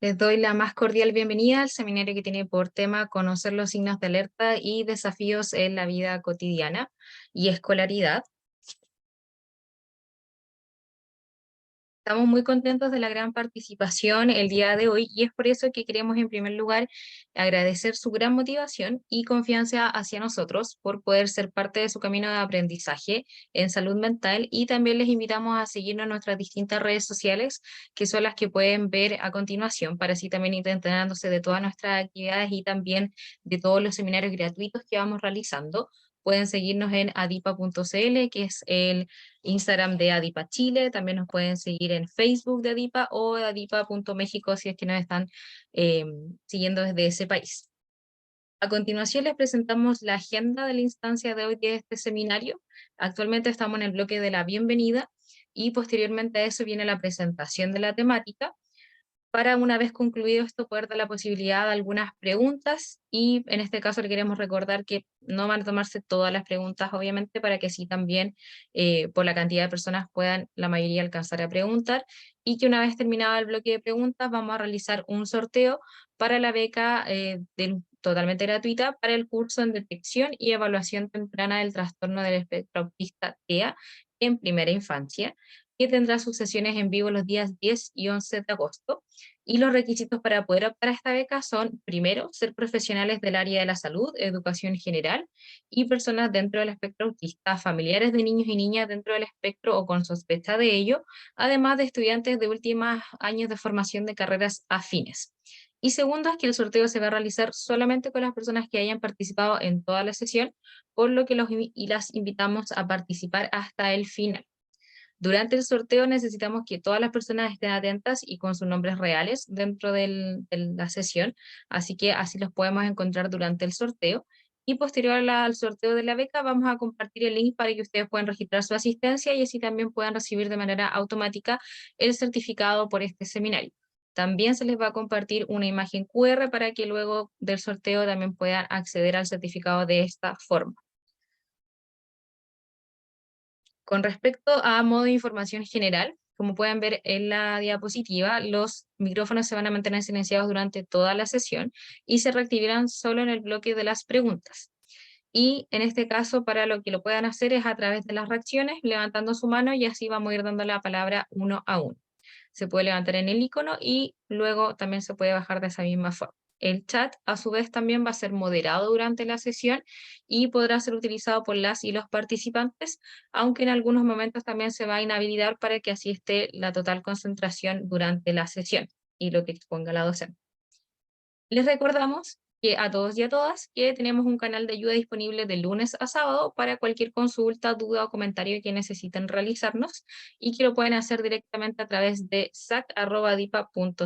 Les doy la más cordial bienvenida al seminario que tiene por tema conocer los signos de alerta y desafíos en la vida cotidiana y escolaridad. Estamos muy contentos de la gran participación el día de hoy y es por eso que queremos en primer lugar agradecer su gran motivación y confianza hacia nosotros por poder ser parte de su camino de aprendizaje en salud mental, y también les invitamos a seguirnos en nuestras distintas redes sociales, que son las que pueden ver a continuación, para así también ir enterándose de todas nuestras actividades y también de todos los seminarios gratuitos que vamos realizando. Pueden seguirnos en adipa.cl, que es el Instagram de Adipa Chile. También nos pueden seguir en Facebook de Adipa o adipa.mexico si es que nos están eh, siguiendo desde ese país. A continuación les presentamos la agenda de la instancia de hoy de este seminario. Actualmente estamos en el bloque de la bienvenida y posteriormente a eso viene la presentación de la temática, para, una vez concluido esto, poder dar la posibilidad de algunas preguntas, y en este caso le queremos recordar que no van a tomarse todas las preguntas, obviamente, para que así también por la cantidad de personas puedan la mayoría alcanzar a preguntar, y que una vez terminado el bloque de preguntas vamos a realizar un sorteo para la beca totalmente gratuita para el curso en detección y evaluación temprana del trastorno del espectro autista TEA en primera infancia, que tendrá sus sesiones en vivo los días 10 y 11 de agosto. Y los requisitos para poder optar a esta beca son, primero, ser profesionales del área de la salud, educación general, y personas dentro del espectro autista, familiares de niños y niñas dentro del espectro o con sospecha de ello, además de estudiantes de últimos años de formación de carreras afines. Y segundo, es que el sorteo se va a realizar solamente con las personas que hayan participado en toda la sesión, por lo que las invitamos a participar hasta el final. Durante el sorteo necesitamos que todas las personas estén atentas y con sus nombres reales dentro de la sesión, así que así los podemos encontrar durante el sorteo. Y posterior al sorteo de la beca vamos a compartir el link para que ustedes puedan registrar su asistencia y así también puedan recibir de manera automática el certificado por este seminario. También se les va a compartir una imagen QR para que luego del sorteo también puedan acceder al certificado de esta forma. Con respecto a modo de información general, como pueden ver en la diapositiva, los micrófonos se van a mantener silenciados durante toda la sesión y se reactivarán solo en el bloque de las preguntas. Y en este caso, para lo que lo puedan hacer es a través de las reacciones, levantando su mano, y así vamos a ir dando la palabra uno a uno. Se puede levantar en el icono y luego también se puede bajar de esa misma forma. El chat, a su vez, también va a ser moderado durante la sesión y podrá ser utilizado por las y los participantes, aunque en algunos momentos también se va a inhabilitar para que así esté la total concentración durante la sesión y lo que exponga la docente. Les recordamos que a todos y a todas que tenemos un canal de ayuda disponible de lunes a sábado para cualquier consulta, duda o comentario que necesiten realizarnos, y que lo pueden hacer directamente a través de sac@dipa.cl.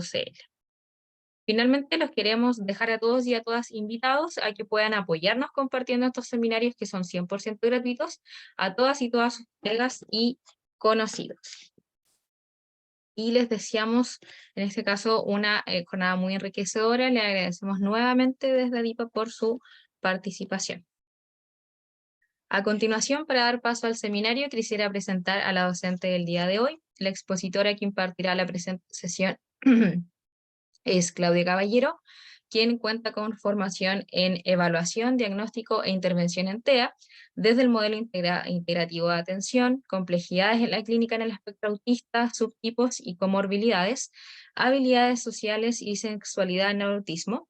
Finalmente, los queremos dejar a todos y a todas invitados a que puedan apoyarnos compartiendo estos seminarios, que son 100% gratuitos, a todas y todas sus colegas y conocidos. Y les deseamos, en este caso, una jornada muy enriquecedora. Le agradecemos nuevamente desde ADIPA por su participación. A continuación, para dar paso al seminario, quisiera presentar a la docente del día de hoy. La expositora que impartirá la presente sesión es Claudia Caballero, quien cuenta con formación en evaluación, diagnóstico e intervención en TEA, desde el modelo integrativo de atención, complejidades en la clínica en el espectro autista, subtipos y comorbilidades, habilidades sociales y sexualidad en el autismo.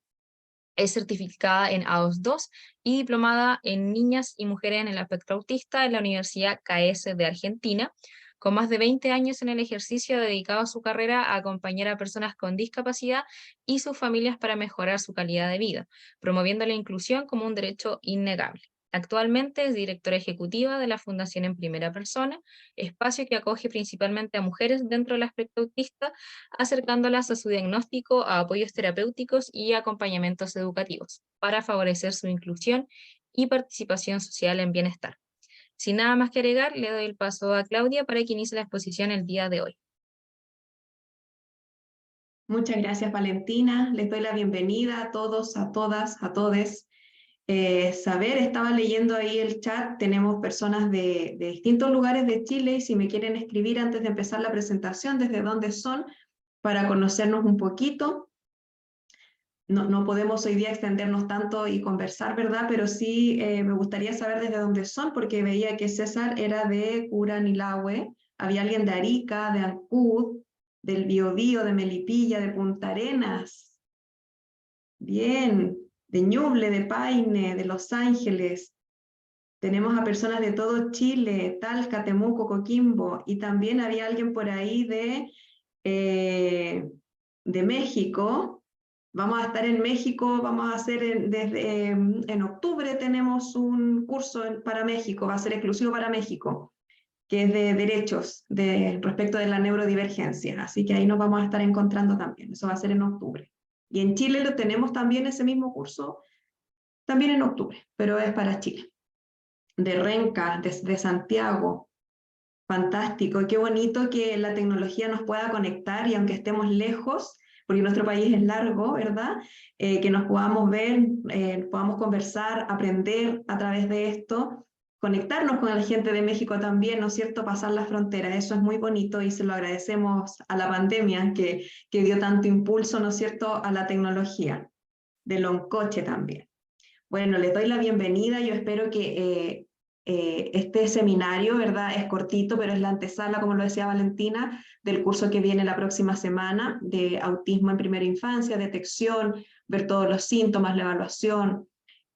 Es certificada en AOS2 y diplomada en niñas y mujeres en el espectro autista en la Universidad KS de Argentina, con más de 20 años en el ejercicio dedicado a su carrera a acompañar a personas con discapacidad y sus familias para mejorar su calidad de vida, promoviendo la inclusión como un derecho innegable. Actualmente es directora ejecutiva de la Fundación En Primera Persona, espacio que acoge principalmente a mujeres dentro del espectro autista, acercándolas a su diagnóstico, a apoyos terapéuticos y acompañamientos educativos, para favorecer su inclusión y participación social en bienestar. Sin nada más que agregar, le doy el paso a Claudia para que inicie la exposición el día de hoy. Muchas gracias, Valentina. Les doy la bienvenida a todos, a todas, a todes. Estaba leyendo ahí el chat, tenemos personas de distintos lugares de Chile, y si me quieren escribir antes de empezar la presentación, desde dónde son, para conocernos un poquito. no podemos hoy día extendernos tanto y conversar, ¿verdad? Pero sí me gustaría saber desde dónde son, porque veía que César era de Curanilahue, había alguien de Arica, de Ancud, del Biobío, de Melipilla, de Punta Arenas, bien, de Ñuble, de Paine, de Los Ángeles. Tenemos a personas de todo Chile, Talca, Temuco, Coquimbo, y también había alguien por ahí de México. Vamos a estar en México, vamos a hacer en octubre tenemos un curso para México, va a ser exclusivo para México, que es de derechos respecto de la neurodivergencia, así que ahí nos vamos a estar encontrando también, eso va a ser en octubre. Y en Chile lo tenemos también ese mismo curso, también en octubre, pero es para Chile. De Renca, de Santiago, fantástico, y qué bonito que la tecnología nos pueda conectar y aunque estemos lejos, porque nuestro país es largo, ¿verdad? Que nos podamos ver, podamos conversar, aprender a través de esto, conectarnos con la gente de México también, ¿no es cierto? Pasar la frontera, eso es muy bonito y se lo agradecemos a la pandemia que dio tanto impulso, ¿no es cierto?, a la tecnología, de Loncoche también. Bueno, les doy la bienvenida, yo espero que este seminario, ¿verdad? Es cortito, pero es la antesala, como lo decía Valentina, del curso que viene la próxima semana de autismo en primera infancia, detección, ver todos los síntomas, la evaluación,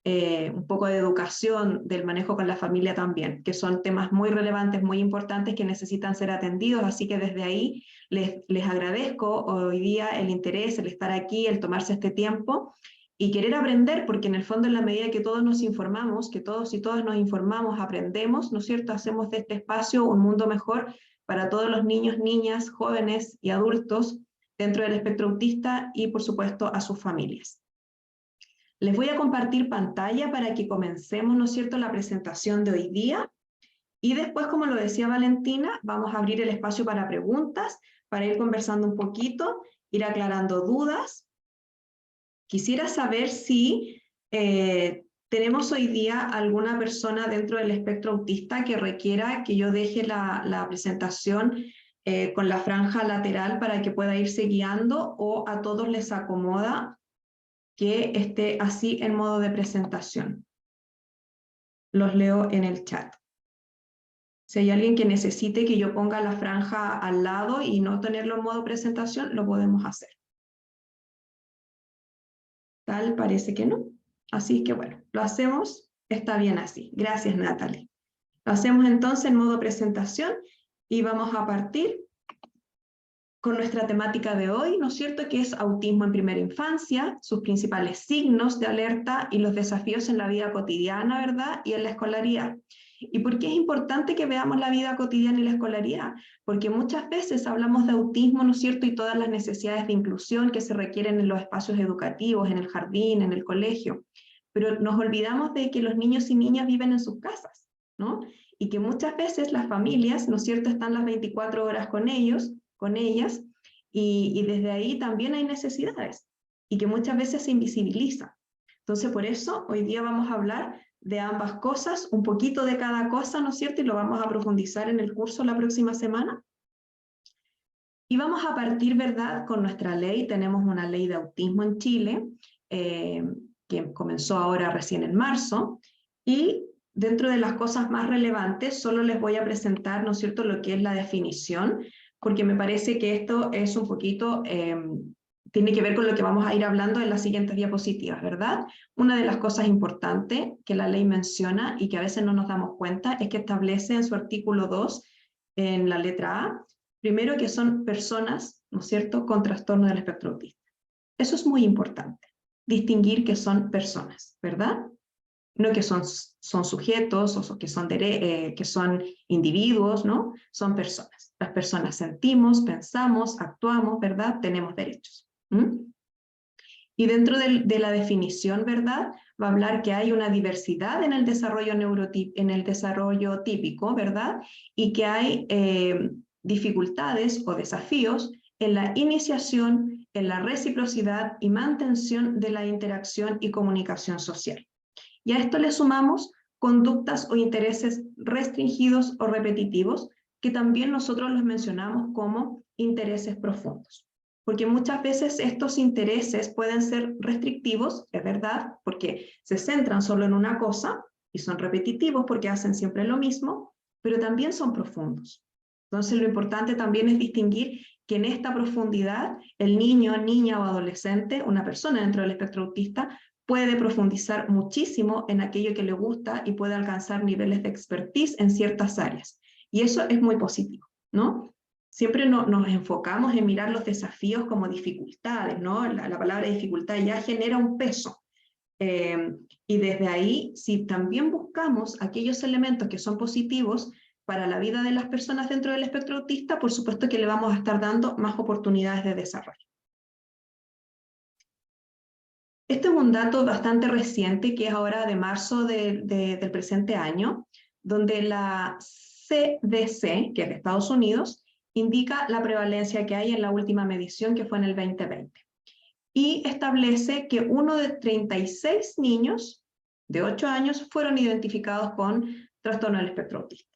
un poco de educación del manejo con la familia también, que son temas muy relevantes, muy importantes que necesitan ser atendidos, así que desde ahí les agradezco hoy día el interés, el estar aquí, el tomarse este tiempo y querer aprender, porque en el fondo en la medida que todos nos informamos, que todos y todas nos informamos, aprendemos, ¿no es cierto?, hacemos de este espacio un mundo mejor para todos los niños, niñas, jóvenes y adultos dentro del espectro autista y por supuesto a sus familias. Les voy a compartir pantalla para que comencemos, ¿no es cierto?, la presentación de hoy día. Y después, como lo decía Valentina, vamos a abrir el espacio para preguntas, para ir conversando un poquito, ir aclarando dudas. Quisiera saber si tenemos hoy día alguna persona dentro del espectro autista que requiera que yo deje la presentación con la franja lateral para que pueda irse guiando, o a todos les acomoda que esté así en modo de presentación. Los leo en el chat. Si hay alguien que necesite que yo ponga la franja al lado y no tenerlo en modo presentación, lo podemos hacer. Tal parece que no. Así que bueno, lo hacemos, está bien así. Gracias, Natalie. Lo hacemos entonces en modo presentación y vamos a partir con nuestra temática de hoy, ¿no es cierto?, que es autismo en primera infancia, sus principales signos de alerta y los desafíos en la vida cotidiana, ¿verdad?, y en la escolaridad. ¿Y por qué es importante que veamos la vida cotidiana y la escolaridad? Porque muchas veces hablamos de autismo, ¿no es cierto?, y todas las necesidades de inclusión que se requieren en los espacios educativos, en el jardín, en el colegio, pero nos olvidamos de que los niños y niñas viven en sus casas, ¿no? Y que muchas veces las familias, ¿no es cierto?, están las 24 horas con ellos, con ellas, y desde ahí también hay necesidades, y que muchas veces se invisibilizan. Entonces, por eso, hoy día vamos a hablar de ambas cosas, un poquito de cada cosa, ¿no es cierto?, y lo vamos a profundizar en el curso la próxima semana. Y vamos a partir, ¿verdad?, con nuestra ley. Tenemos una ley de autismo en Chile, que comenzó ahora recién en marzo, y dentro de las cosas más relevantes, solo les voy a presentar, ¿no es cierto?, lo que es la definición, porque me parece que esto es un poquito, tiene que ver con lo que vamos a ir hablando en las siguientes diapositivas, ¿verdad? Una de las cosas importantes que la ley menciona y que a veces no nos damos cuenta es que establece en su artículo 2, en la letra A, primero que son personas, ¿no es cierto?, con trastorno del espectro autista. Eso es muy importante, distinguir que son personas, ¿verdad? No que son sujetos o que son individuos, ¿no? Son personas. Las personas sentimos, pensamos, actuamos, ¿verdad? Tenemos derechos. Y dentro de la definición, ¿verdad?, va a hablar que hay una diversidad en el desarrollo típico, ¿verdad? Y que hay dificultades o desafíos en la iniciación, en la reciprocidad y mantención de la interacción y comunicación social. Y a esto le sumamos conductas o intereses restringidos o repetitivos, que también nosotros los mencionamos como intereses profundos. porque muchas veces estos intereses pueden ser restrictivos, es verdad, porque se centran solo en una cosa y son repetitivos porque hacen siempre lo mismo, pero también son profundos. Entonces lo importante también es distinguir que en esta profundidad el niño, niña o adolescente, una persona dentro del espectro autista, puede profundizar muchísimo en aquello que le gusta y puede alcanzar niveles de expertise en ciertas áreas. Y eso es muy positivo, ¿no? Siempre nos enfocamos en mirar los desafíos como dificultades, ¿no? La palabra dificultad ya genera un peso. Y desde ahí, si también buscamos aquellos elementos que son positivos para la vida de las personas dentro del espectro autista, por supuesto que le vamos a estar dando más oportunidades de desarrollo. Este es un dato bastante reciente, que es ahora de marzo del presente año, donde la CDC, que es de Estados Unidos, indica la prevalencia que hay en la última medición, que fue en el 2020. Y establece que 1 de 36 niños de 8 años fueron identificados con trastorno del espectro autista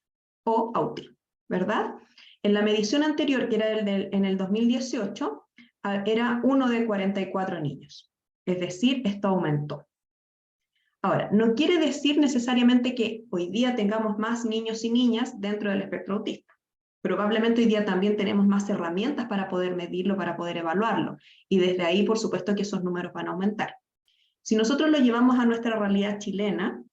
o autismo, ¿verdad? En la medición anterior, que era en el 2018, era 1 de 44 niños. Es decir, esto aumentó. Ahora, no quiere decir necesariamente que hoy día tengamos más niños y niñas dentro del espectro autista. Probablemente hoy día también tenemos más herramientas para poder medirlo, para poder evaluarlo. Y desde ahí, por supuesto, que esos números van a aumentar. Si nosotros lo llevamos a nuestra realidad chilena,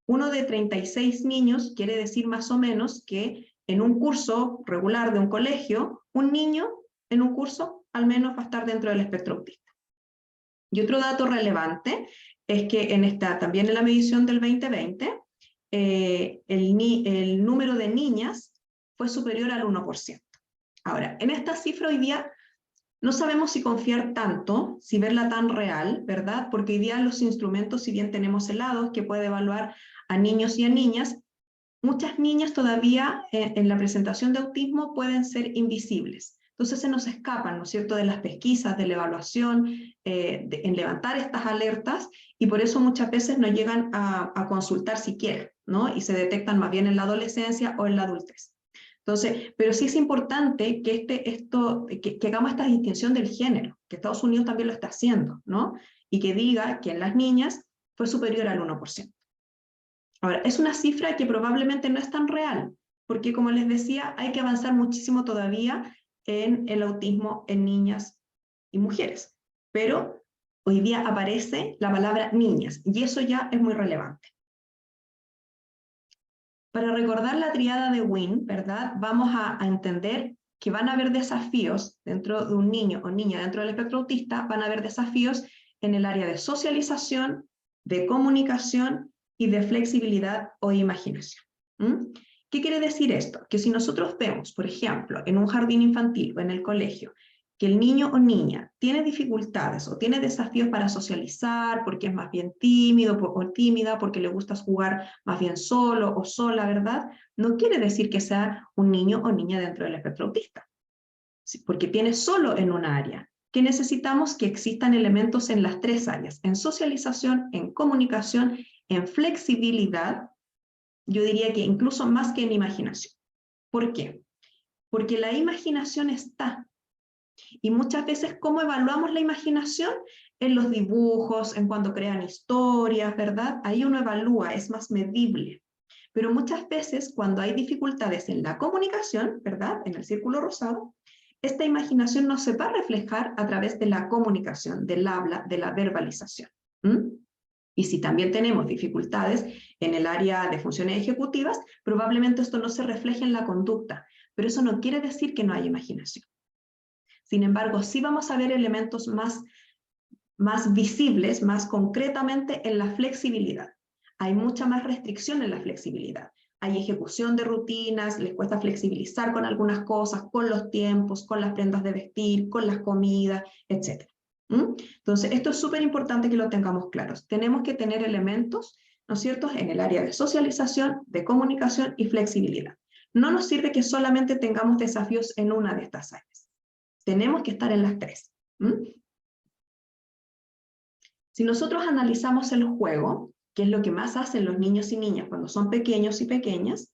1 de 36 niños quiere decir más o menos que en un curso regular de un colegio, un niño en un curso al menos va a estar dentro del espectro autista. Y otro dato relevante es que también en la medición del 2020, el número de niñas fue superior al 1%. Ahora, en esta cifra hoy día no sabemos si confiar tanto, si verla tan real, ¿verdad? Porque hoy día los instrumentos, si bien tenemos helados que puede evaluar a niños y a niñas, muchas niñas todavía en la presentación de autismo pueden ser invisibles. Entonces se nos escapan, ¿no es cierto?, de las pesquisas, de la evaluación, en levantar estas alertas, y por eso muchas veces no llegan a consultar siquiera, ¿no? Y se detectan más bien en la adolescencia o en la adultez. Entonces, pero sí es importante que hagamos esta distinción del género, que Estados Unidos también lo está haciendo, ¿no? Y que diga que en las niñas fue superior al 1%. Ahora, es una cifra que probablemente no es tan real, porque como les decía, hay que avanzar muchísimo todavía en el autismo en niñas y mujeres. Pero hoy día aparece la palabra niñas, y eso ya es muy relevante. Para recordar la triada de Wien, ¿verdad? Vamos a entender que van a haber desafíos dentro de un niño o niña dentro del espectro autista, van a haber desafíos en el área de socialización, de comunicación y de flexibilidad o imaginación. ¿Qué quiere decir esto? Que si nosotros vemos, por ejemplo, en un jardín infantil o en el colegio, que el niño o niña tiene dificultades o tiene desafíos para socializar, porque es más bien tímido o tímida, porque le gusta jugar más bien solo o sola, ¿verdad? No quiere decir que sea un niño o niña dentro del espectro autista, porque tiene solo en una área. Que necesitamos que existan elementos en las tres áreas, en socialización, en comunicación, en flexibilidad, yo diría que incluso más que en imaginación. ¿Por qué? Porque la imaginación está. Y muchas veces, ¿cómo evaluamos la imaginación? En los dibujos, en cuando crean historias, ¿verdad? Ahí uno evalúa, es más medible. Pero muchas veces, cuando hay dificultades en la comunicación, ¿verdad? En el círculo rosado, esta imaginación no se va a reflejar a través de la comunicación, del habla, de la verbalización. Y si también tenemos dificultades en el área de funciones ejecutivas, probablemente esto no se refleje en la conducta, pero eso no quiere decir que no haya imaginación. Sin embargo, sí vamos a ver elementos más visibles, más concretamente en la flexibilidad. Hay mucha más restricción en la flexibilidad. Hay ejecución de rutinas, les cuesta flexibilizar con algunas cosas, con los tiempos, con las prendas de vestir, con las comidas, etc. Entonces, esto es súper importante que lo tengamos claros. Tenemos que tener elementos, ¿no es cierto?, en el área de socialización, de comunicación y flexibilidad. No nos sirve que solamente tengamos desafíos en una de estas áreas. Tenemos que estar en las tres. Si nosotros analizamos el juego, que es lo que más hacen los niños y niñas cuando son pequeños y pequeñas,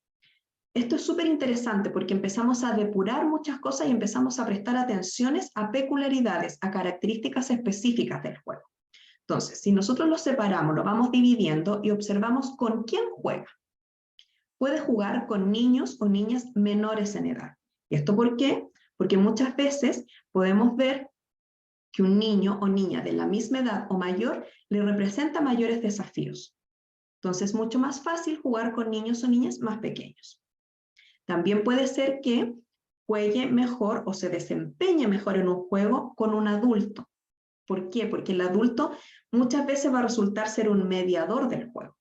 Esto es súper interesante porque empezamos a depurar muchas cosas y empezamos a prestar atenciones a peculiaridades, a características específicas del juego. Entonces, si nosotros lo separamos, lo vamos dividiendo y observamos con quién juega. Puede jugar con niños o niñas menores en edad. ¿Y esto por qué? Porque muchas veces podemos ver que un niño o niña de la misma edad o mayor le representa mayores desafíos. Entonces es mucho más fácil jugar con niños o niñas más pequeños. También puede ser que juegue mejor o se desempeñe mejor en un juego con un adulto. ¿Por qué? Porque el adulto muchas veces va a resultar ser un mediador del juego.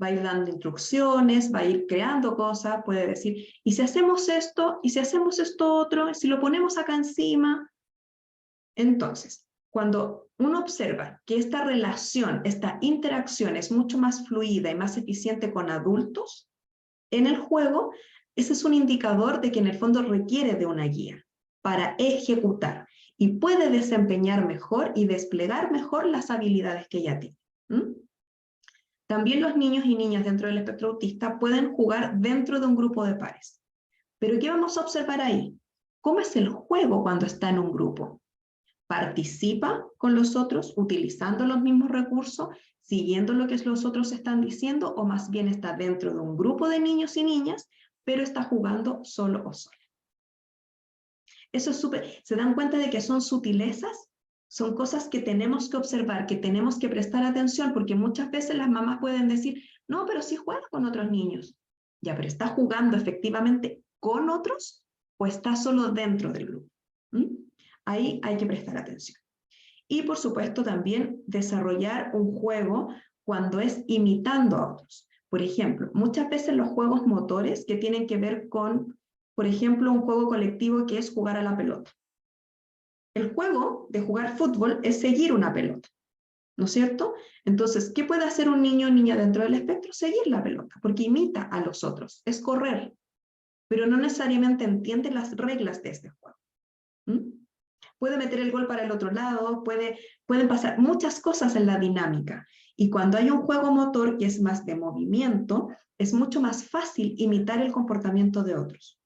Va a ir dando instrucciones, va a ir creando cosas, puede decir, ¿y si hacemos esto? ¿Y si hacemos esto otro? ¿Si lo ponemos acá encima? Entonces, cuando uno observa que esta relación, esta interacción es mucho más fluida y más eficiente con adultos en el juego, ese es un indicador de que en el fondo requiere de una guía para ejecutar y puede desempeñar mejor y desplegar mejor las habilidades que ya tiene. También los niños y niñas dentro del espectro autista pueden jugar dentro de un grupo de pares. ¿Pero qué vamos a observar ahí? ¿Cómo es el juego cuando está en un grupo? ¿Participa con los otros utilizando los mismos recursos, siguiendo lo que los otros están diciendo, o más bien está dentro de un grupo de niños y niñas, pero está jugando solo o sola? Eso es súper, ¿se dan cuenta de que son sutilezas? Son cosas que tenemos que observar, que tenemos que prestar atención, porque muchas veces las mamás pueden decir, no, pero sí juega con otros niños. Ya, pero ¿está jugando efectivamente con otros o está solo dentro del grupo? Ahí hay que prestar atención. Y por supuesto también desarrollar un juego cuando es imitando a otros. Por ejemplo, muchas veces los juegos motores que tienen que ver con, por ejemplo, un juego colectivo que es jugar a la pelota. El juego de jugar fútbol es seguir una pelota, ¿no es cierto? Entonces, ¿qué puede hacer un niño o niña dentro del espectro? Seguir la pelota, porque imita a los otros, es correr, pero no necesariamente entiende las reglas de este juego. Puede meter el gol para el otro lado, pueden pasar muchas cosas en la dinámica. Y cuando hay un juego motor que es más de movimiento, es mucho más fácil imitar el comportamiento de otros.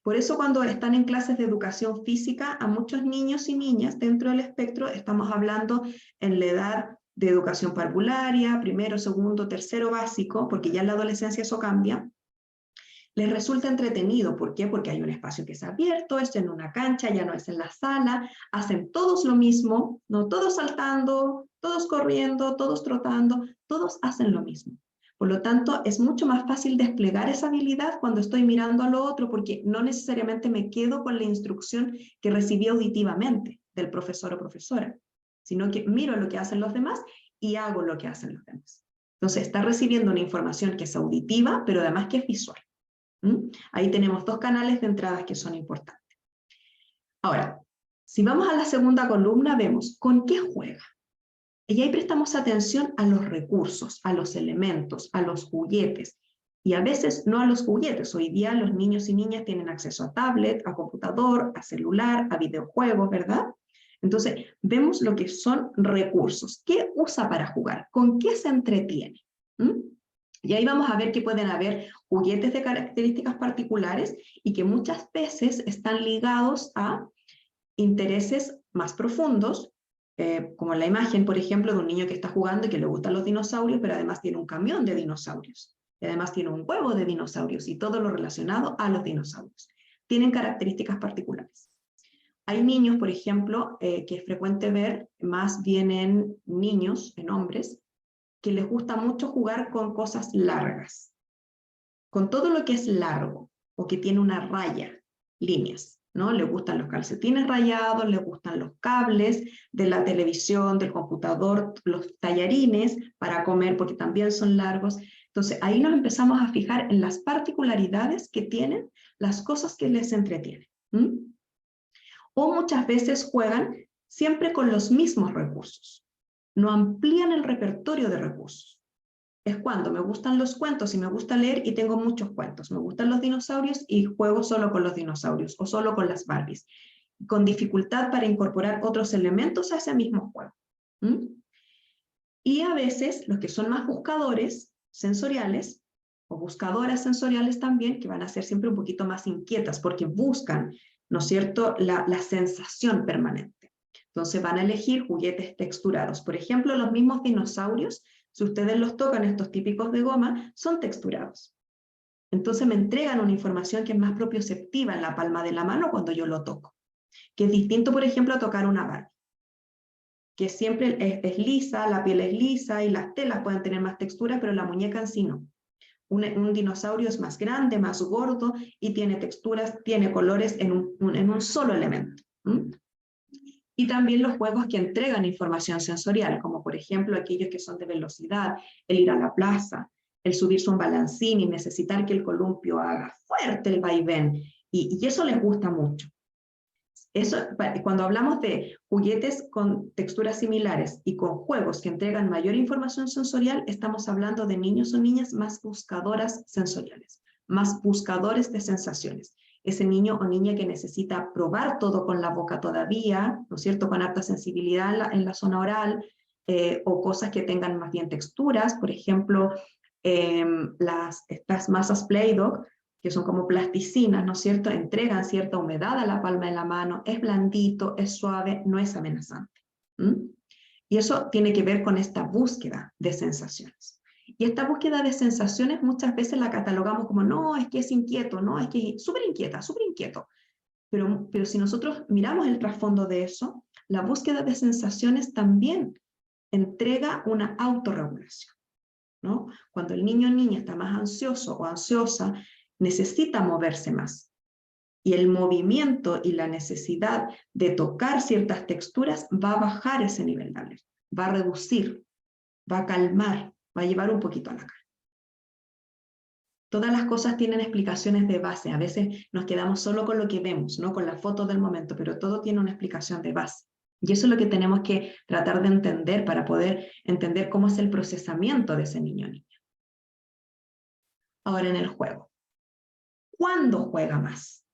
Por eso cuando están en clases de educación física, a muchos niños y niñas dentro del espectro, estamos hablando en la edad de educación parvularia, primero, segundo, tercero básico, porque ya en la adolescencia eso cambia, les resulta entretenido. ¿Por qué? Porque hay un espacio que es abierto, es en una cancha, ya no es en la sala, hacen todos lo mismo, ¿no? Todos saltando, todos corriendo, todos trotando, todos hacen lo mismo. Por lo tanto, es mucho más fácil desplegar esa habilidad cuando estoy mirando a lo otro, porque no necesariamente me quedo con la instrucción que recibí auditivamente del profesor o profesora, sino que miro lo que hacen los demás y hago lo que hacen los demás. Entonces, está recibiendo una información que es auditiva, pero además que es visual. Ahí tenemos dos canales de entradas que son importantes. Ahora, si vamos a la segunda columna, vemos con qué juega. Y ahí prestamos atención a los recursos, a los elementos, a los juguetes. Y a veces no a los juguetes. Hoy día los niños y niñas tienen acceso a tablet, a computador, a celular, a videojuegos, ¿verdad? Entonces, vemos lo que son recursos. ¿Qué usa para jugar? ¿Con qué se entretiene? Y ahí vamos a ver que pueden haber juguetes de características particulares y que muchas veces están ligados a intereses más profundos, como la imagen, por ejemplo, de un niño que está jugando y que le gustan los dinosaurios, pero además tiene un camión de dinosaurios, y además tiene un huevo de dinosaurios y todo lo relacionado a los dinosaurios. Tienen características particulares. Hay niños, por ejemplo, que es frecuente ver, más bien en niños, en hombres, que les gusta mucho jugar con cosas largas, con todo lo que es largo o que tiene una raya, líneas, ¿no? Les gustan los calcetines rayados, les gustan los cables de la televisión, del computador, los tallarines para comer porque también son largos. Entonces ahí nos empezamos a fijar en las particularidades que tienen las cosas que les entretienen. O muchas veces juegan siempre con los mismos recursos. No amplían el repertorio de recursos. Es cuando me gustan los cuentos y me gusta leer y tengo muchos cuentos. Me gustan los dinosaurios y juego solo con los dinosaurios o solo con las Barbies. Con dificultad para incorporar otros elementos a ese mismo juego. Y a veces los que son más buscadores sensoriales o buscadoras sensoriales también, que van a ser siempre un poquito más inquietas, porque buscan, ¿no es cierto?, la sensación permanente. Entonces van a elegir juguetes texturados. Por ejemplo, los mismos dinosaurios, si ustedes los tocan, estos típicos de goma, son texturados. Entonces me entregan una información que es más propioceptiva en la palma de la mano cuando yo lo toco, que es distinto, por ejemplo, a tocar una Barbie, que siempre es lisa, la piel es lisa y las telas pueden tener más textura, pero la muñeca en sí no. Un dinosaurio es más grande, más gordo y tiene texturas, tiene colores en un solo elemento. Y también los juegos que entregan información sensorial, como por ejemplo aquellos que son de velocidad, el ir a la plaza, el subirse a un balancín y necesitar que el columpio haga fuerte el vaivén, y eso les gusta mucho. Eso, cuando hablamos de juguetes con texturas similares y con juegos que entregan mayor información sensorial, estamos hablando de niños o niñas más buscadoras sensoriales, más buscadores de sensaciones. Ese niño o niña que necesita probar todo con la boca todavía, ¿no es cierto?, con alta sensibilidad en la zona oral, o cosas que tengan más bien texturas, por ejemplo, estas masas Play-Doh, que son como plasticinas, ¿no es cierto?, entregan cierta humedad a la palma de la mano, es blandito, es suave, no es amenazante. Y eso tiene que ver con esta búsqueda de sensaciones. Y esta búsqueda de sensaciones muchas veces la catalogamos como, no, es que es inquieto, no, es que es súper inquieto. Pero si nosotros miramos el trasfondo de eso, la búsqueda de sensaciones también entrega una autorregulación, ¿no? Cuando el niño o niña está más ansioso o ansiosa, necesita moverse más. Y el movimiento y la necesidad de tocar ciertas texturas va a bajar ese nivel de alerta, va a reducir, va a calmar, va a llevar un poquito a la calma. Todas las cosas tienen explicaciones de base. A veces nos quedamos solo con lo que vemos, ¿no?, con la foto del momento, pero todo tiene una explicación de base. Y eso es lo que tenemos que tratar de entender para poder entender cómo es el procesamiento de ese niño o niña. Ahora, en el juego. ¿Cuándo juega más?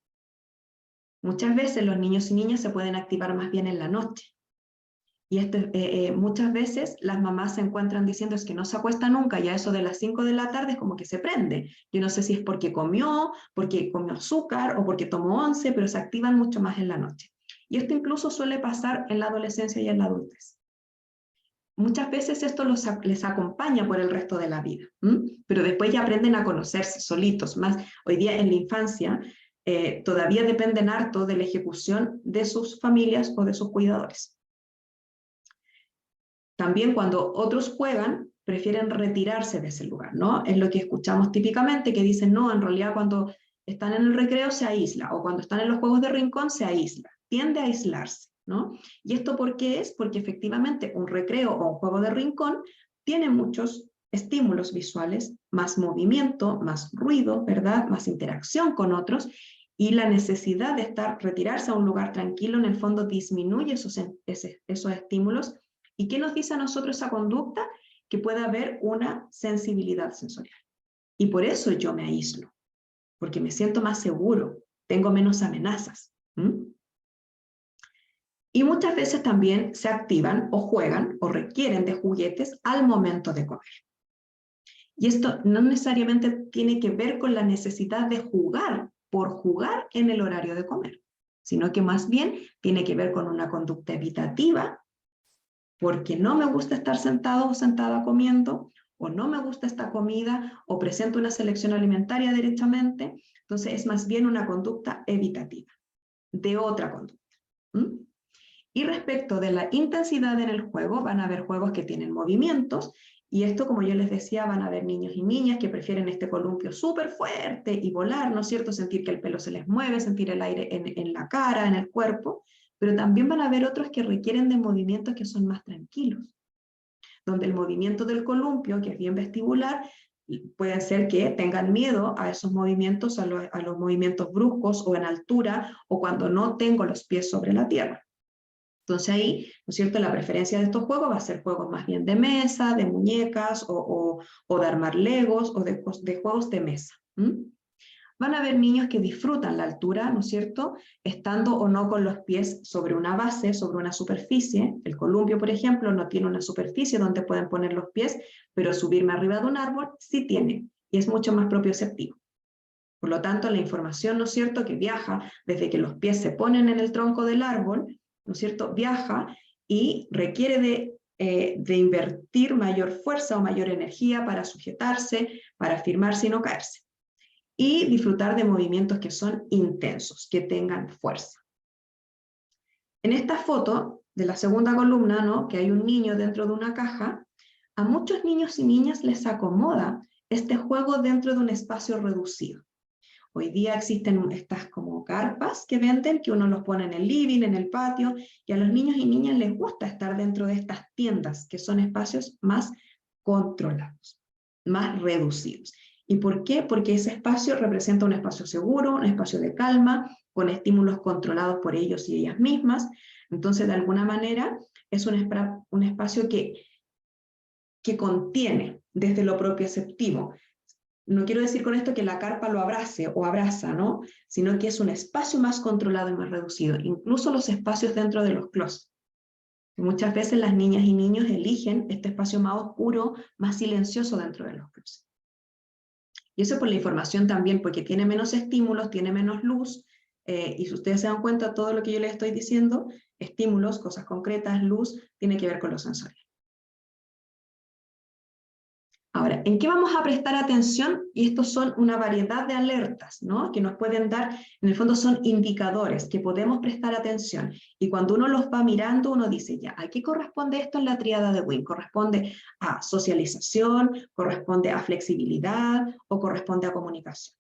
Muchas veces los niños y niñas se pueden activar más bien en la noche. Y muchas veces las mamás se encuentran diciendo es que no se acuesta nunca, y a eso de las 5 de la tarde es como que se prende. Yo no sé si es porque comió azúcar o porque tomó once, pero se activan mucho más en la noche. Y esto incluso suele pasar en la adolescencia y en la adultez. Muchas veces esto les acompaña por el resto de la vida, pero después ya aprenden a conocerse solitos. Más hoy día en la infancia todavía dependen harto de la ejecución de sus familias o de sus cuidadores. También cuando otros juegan, prefieren retirarse de ese lugar, ¿no? Es lo que escuchamos típicamente, que dicen, no, en realidad cuando están en el recreo se aísla, o cuando están en los juegos de rincón se aísla, tiende a aislarse, ¿no? ¿Y esto por qué es? Porque efectivamente un recreo o un juego de rincón tiene muchos estímulos visuales, más movimiento, más ruido, ¿verdad?, más interacción con otros, y la necesidad de retirarse a un lugar tranquilo en el fondo disminuye esos estímulos. ¿Y qué nos dice a nosotros esa conducta? Que puede haber una sensibilidad sensorial. Y por eso yo me aíslo, porque me siento más seguro, tengo menos amenazas. Y muchas veces también se activan o juegan o requieren de juguetes al momento de comer. Y esto no necesariamente tiene que ver con la necesidad de jugar por jugar en el horario de comer, sino que más bien tiene que ver con una conducta evitativa, porque no me gusta estar sentado o sentada comiendo, o no me gusta esta comida, o presento una selección alimentaria derechamente. Entonces es más bien una conducta evitativa de otra conducta. Y respecto de la intensidad en el juego, van a haber juegos que tienen movimientos, y esto, como yo les decía, van a haber niños y niñas que prefieren este columpio súper fuerte y volar, ¿no es cierto?, sentir que el pelo se les mueve, sentir el aire en la cara, en el cuerpo. Pero también van a haber otros que requieren de movimientos que son más tranquilos, donde el movimiento del columpio, que es bien vestibular, puede ser que tengan miedo a esos movimientos, a los movimientos bruscos o en altura, o cuando no tengo los pies sobre la tierra. Entonces ahí, ¿no es cierto?, la preferencia de estos juegos va a ser juegos más bien de mesa, de muñecas, o de armar legos, o de juegos de mesa. Van a haber niños que disfrutan la altura, ¿no es cierto?, estando o no con los pies sobre una base, sobre una superficie. El columpio, por ejemplo, no tiene una superficie donde pueden poner los pies, pero subirme arriba de un árbol sí tiene. y es mucho más propioceptivo. Por lo tanto, la información, ¿no es cierto?, que viaja desde que los pies se ponen en el tronco del árbol, ¿no es cierto?, viaja y requiere de invertir mayor fuerza o mayor energía para sujetarse, para firmarse y no caerse. Y disfrutar de movimientos que son intensos, que tengan fuerza. En esta foto de la segunda columna, ¿no?, que hay un niño dentro de una caja, a muchos niños y niñas les acomoda este juego dentro de un espacio reducido. Hoy día existen estas como carpas que venden, que uno los pone en el living, en el patio, y a los niños y niñas les gusta estar dentro de estas tiendas, que son espacios más controlados, más reducidos. ¿Y por qué? Porque ese espacio representa un espacio seguro, un espacio de calma, con estímulos controlados por ellos y ellas mismas. Entonces, de alguna manera, es un espacio que contiene desde lo propioceptivo. No quiero decir con esto que la carpa lo abrace o abraza, ¿no?, sino que es un espacio más controlado y más reducido. Incluso los espacios dentro de los closets. Muchas veces las niñas y niños eligen este espacio más oscuro, más silencioso dentro de los closets. Y eso por la información también, porque tiene menos estímulos, tiene menos luz, y si ustedes se dan cuenta, todo lo que yo les estoy diciendo, estímulos, cosas concretas, luz, tiene que ver con lo sensorial. Ahora, ¿en qué vamos a prestar atención? Y estos son una variedad de alertas, ¿no?, que nos pueden dar, en el fondo son indicadores que podemos prestar atención. Y cuando uno los va mirando, uno dice, ya, ¿a qué corresponde esto en la tríada de Wim? ¿Corresponde a socialización? ¿Corresponde a flexibilidad? ¿O corresponde a comunicación?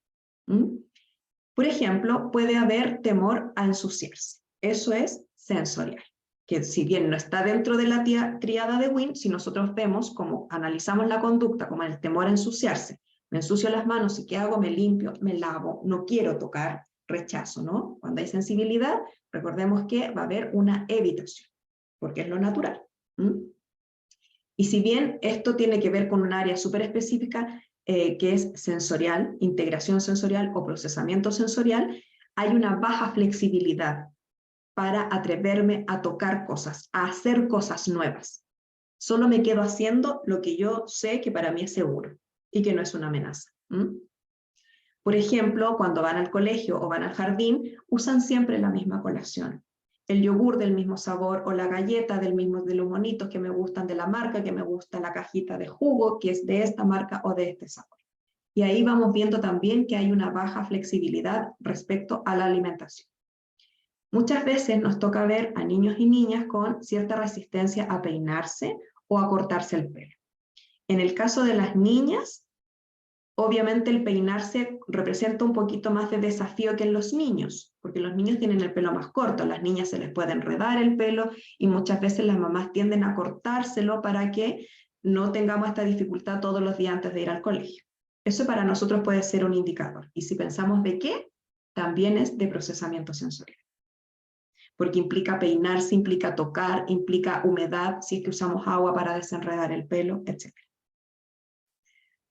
Por ejemplo, puede haber temor a ensuciarse. Eso es sensorial, que si bien no está dentro de la tríada de Wim, si nosotros vemos como analizamos la conducta, como el temor a ensuciarse, me ensucio las manos y ¿qué hago? Me limpio, me lavo, no quiero tocar, rechazo, ¿no? Cuando hay sensibilidad, recordemos que va a haber una evitación, porque es lo natural. Y si bien esto tiene que ver con un área súper específica, que es sensorial, integración sensorial o procesamiento sensorial, hay una baja flexibilidad para atreverme a tocar cosas, a hacer cosas nuevas. Solo me quedo haciendo lo que yo sé que para mí es seguro y que no es una amenaza. Por ejemplo, cuando van al colegio o van al jardín, usan siempre la misma colación. El yogur del mismo sabor o la galleta de los monitos que me gustan de la marca, que me gusta la cajita de jugo, que es de esta marca o de este sabor. Y ahí vamos viendo también que hay una baja flexibilidad respecto a la alimentación. Muchas veces nos toca ver a niños y niñas con cierta resistencia a peinarse o a cortarse el pelo. En el caso de las niñas, obviamente el peinarse representa un poquito más de desafío que en los niños, porque los niños tienen el pelo más corto, a las niñas se les puede enredar el pelo y muchas veces las mamás tienden a cortárselo para que no tengamos esta dificultad todos los días antes de ir al colegio. Eso para nosotros puede ser un indicador. Y si pensamos de qué, también es de procesamiento sensorial. Porque implica peinarse, implica tocar, implica humedad, si es que usamos agua para desenredar el pelo, etc.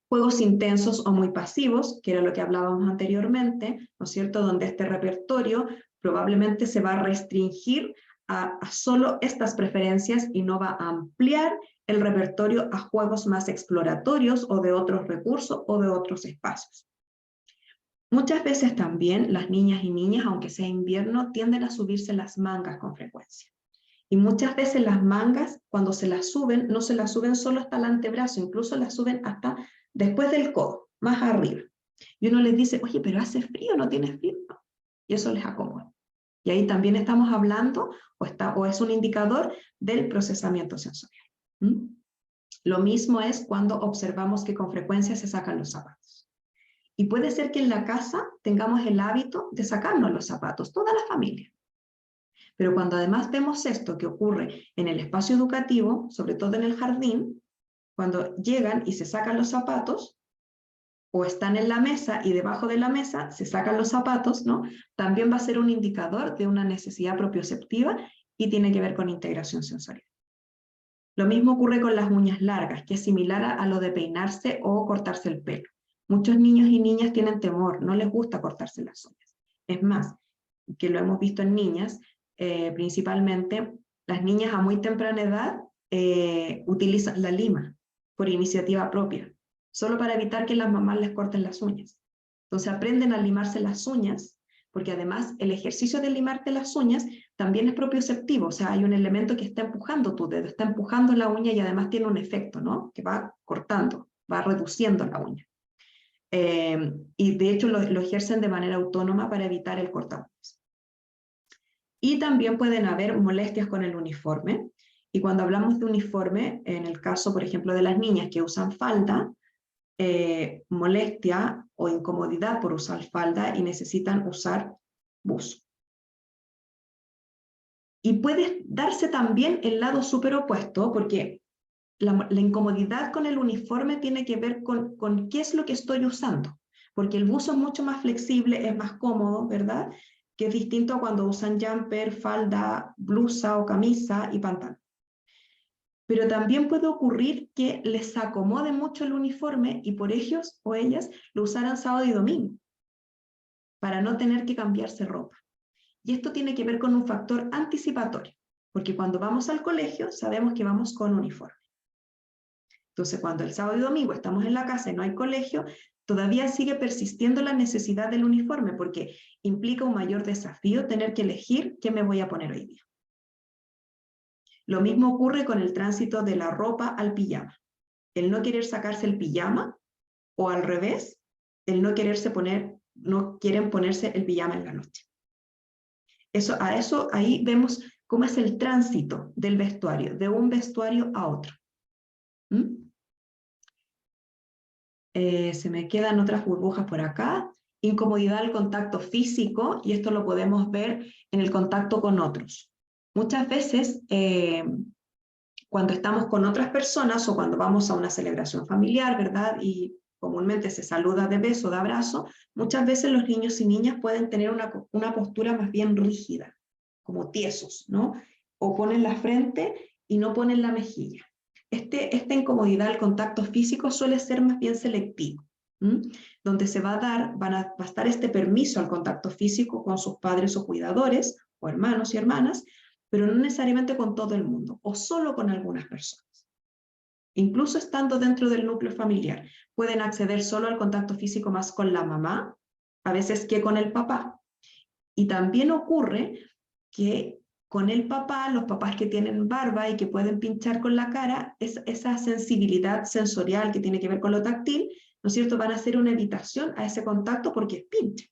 Juegos intensos o muy pasivos, que era lo que hablábamos anteriormente, ¿no es cierto?, donde este repertorio probablemente se va a restringir a solo estas preferencias y no va a ampliar el repertorio a juegos más exploratorios o de otros recursos o de otros espacios. Muchas veces también las niñas y niñas, aunque sea invierno, tienden a subirse las mangas con frecuencia. Y muchas veces las mangas, cuando se las suben, no se las suben solo hasta el antebrazo, incluso las suben hasta después del codo, más arriba. Y uno les dice, oye, pero hace frío, ¿no tienes frío? No. Y eso les acomoda. Y ahí también estamos hablando, o es un indicador del procesamiento sensorial. Lo mismo es cuando observamos que con frecuencia se sacan los zapatos. Y puede ser que en la casa tengamos el hábito de sacarnos los zapatos, toda la familia. Pero cuando además vemos esto que ocurre en el espacio educativo, sobre todo en el jardín, cuando llegan y se sacan los zapatos, o están en la mesa y debajo de la mesa se sacan los zapatos, ¿no? También va a ser un indicador de una necesidad propioceptiva y tiene que ver con integración sensorial. Lo mismo ocurre con las uñas largas, que es similar a lo de peinarse o cortarse el pelo. Muchos niños y niñas tienen temor, no les gusta cortarse las uñas. Es más, que lo hemos visto en niñas, principalmente las niñas a muy temprana edad utilizan la lima por iniciativa propia. solo para evitar que las mamás les corten las uñas. Entonces aprenden a limarse las uñas, porque además el ejercicio de limarte las uñas también es propioceptivo, o sea, hay un elemento que está empujando tu dedo, está empujando la uña y además tiene un efecto, ¿no? Que va cortando, va reduciendo la uña. Y de hecho lo ejercen de manera autónoma para evitar el cortaúñas. Y también pueden haber molestias con el uniforme. Y cuando hablamos de uniforme, en el caso, por ejemplo, de las niñas que usan falda, molestia o incomodidad por usar falda y necesitan usar buzo. Y puede darse también el lado súper opuesto, porque la incomodidad con el uniforme tiene que ver con qué es lo que estoy usando, porque el buzo es mucho más flexible, es más cómodo, ¿verdad? Que es distinto a cuando usan jumper, falda, blusa o camisa y pantalón. Pero también puede ocurrir que les acomode mucho el uniforme y por ellos o ellas lo usaran sábado y domingo, para no tener que cambiarse ropa. Y esto tiene que ver con un factor anticipatorio, porque cuando vamos al colegio sabemos que vamos con uniforme. Entonces, cuando el sábado y domingo estamos en la casa y no hay colegio, todavía sigue persistiendo la necesidad del uniforme, porque implica un mayor desafío tener que elegir qué me voy a poner hoy día. Lo mismo ocurre con el tránsito de la ropa al pijama. El no querer sacarse el pijama, o al revés, el no quieren ponerse el pijama en la noche. Ahí vemos cómo es el tránsito del vestuario, de un vestuario a otro. Se me quedan otras burbujas por acá. Incomodidad al contacto físico, y esto lo podemos ver en el contacto con otros. Muchas veces, cuando estamos con otras personas o cuando vamos a una celebración familiar, ¿verdad? Y comúnmente se saluda de beso, de abrazo, muchas veces los niños y niñas pueden tener una postura más bien rígida, como tiesos, ¿no? O ponen la frente y no ponen la mejilla. Esta incomodidad al contacto físico suele ser más bien selectivo, donde va a estar este permiso al contacto físico con sus padres o cuidadores, o hermanos y hermanas, pero no necesariamente con todo el mundo, o solo con algunas personas. Incluso estando dentro del núcleo familiar, pueden acceder solo al contacto físico más con la mamá, a veces que con el papá. Y también ocurre que con el papá, los papás que tienen barba y que pueden pinchar con la cara, esa sensibilidad sensorial que tiene que ver con lo táctil, ¿no es cierto?, van a hacer una evitación a ese contacto porque pincha.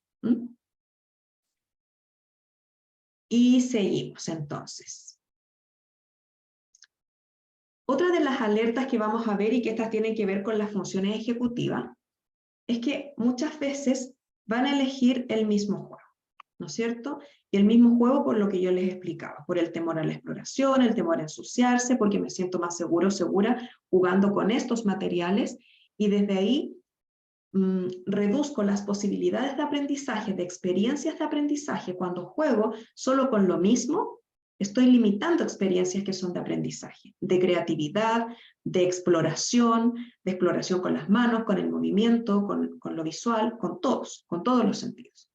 Y seguimos entonces. Otra de las alertas que vamos a ver, y que estas tienen que ver con las funciones ejecutivas, es que muchas veces van a elegir el mismo juego, ¿no es cierto? Y el mismo juego por lo que yo les explicaba, por el temor a la exploración, el temor a ensuciarse, porque me siento más seguro o segura jugando con estos materiales, y desde ahí reduzco las posibilidades de aprendizaje, de experiencias de aprendizaje. Cuando juego solo con lo mismo, estoy limitando experiencias que son de aprendizaje, de creatividad, de exploración con las manos, con el movimiento, con lo visual, con todos los sentidos.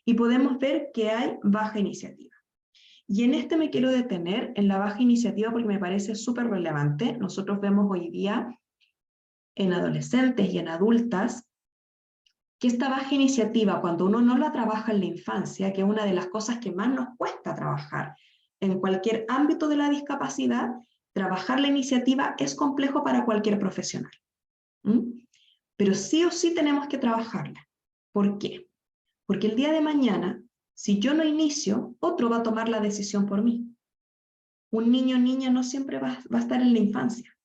Y podemos ver que hay baja iniciativa. Y en este me quiero detener en la baja iniciativa porque me parece súper relevante. Nosotros vemos hoy día en adolescentes y en adultas que esta baja iniciativa, cuando uno no la trabaja en la infancia, que es una de las cosas que más nos cuesta trabajar en cualquier ámbito de la discapacidad, trabajar la iniciativa es complejo para cualquier profesional. Pero sí o sí tenemos que trabajarla. ¿Por qué? Porque el día de mañana, si yo no inicio, otro va a tomar la decisión por mí. Un niño o niña no siempre va a estar en la infancia,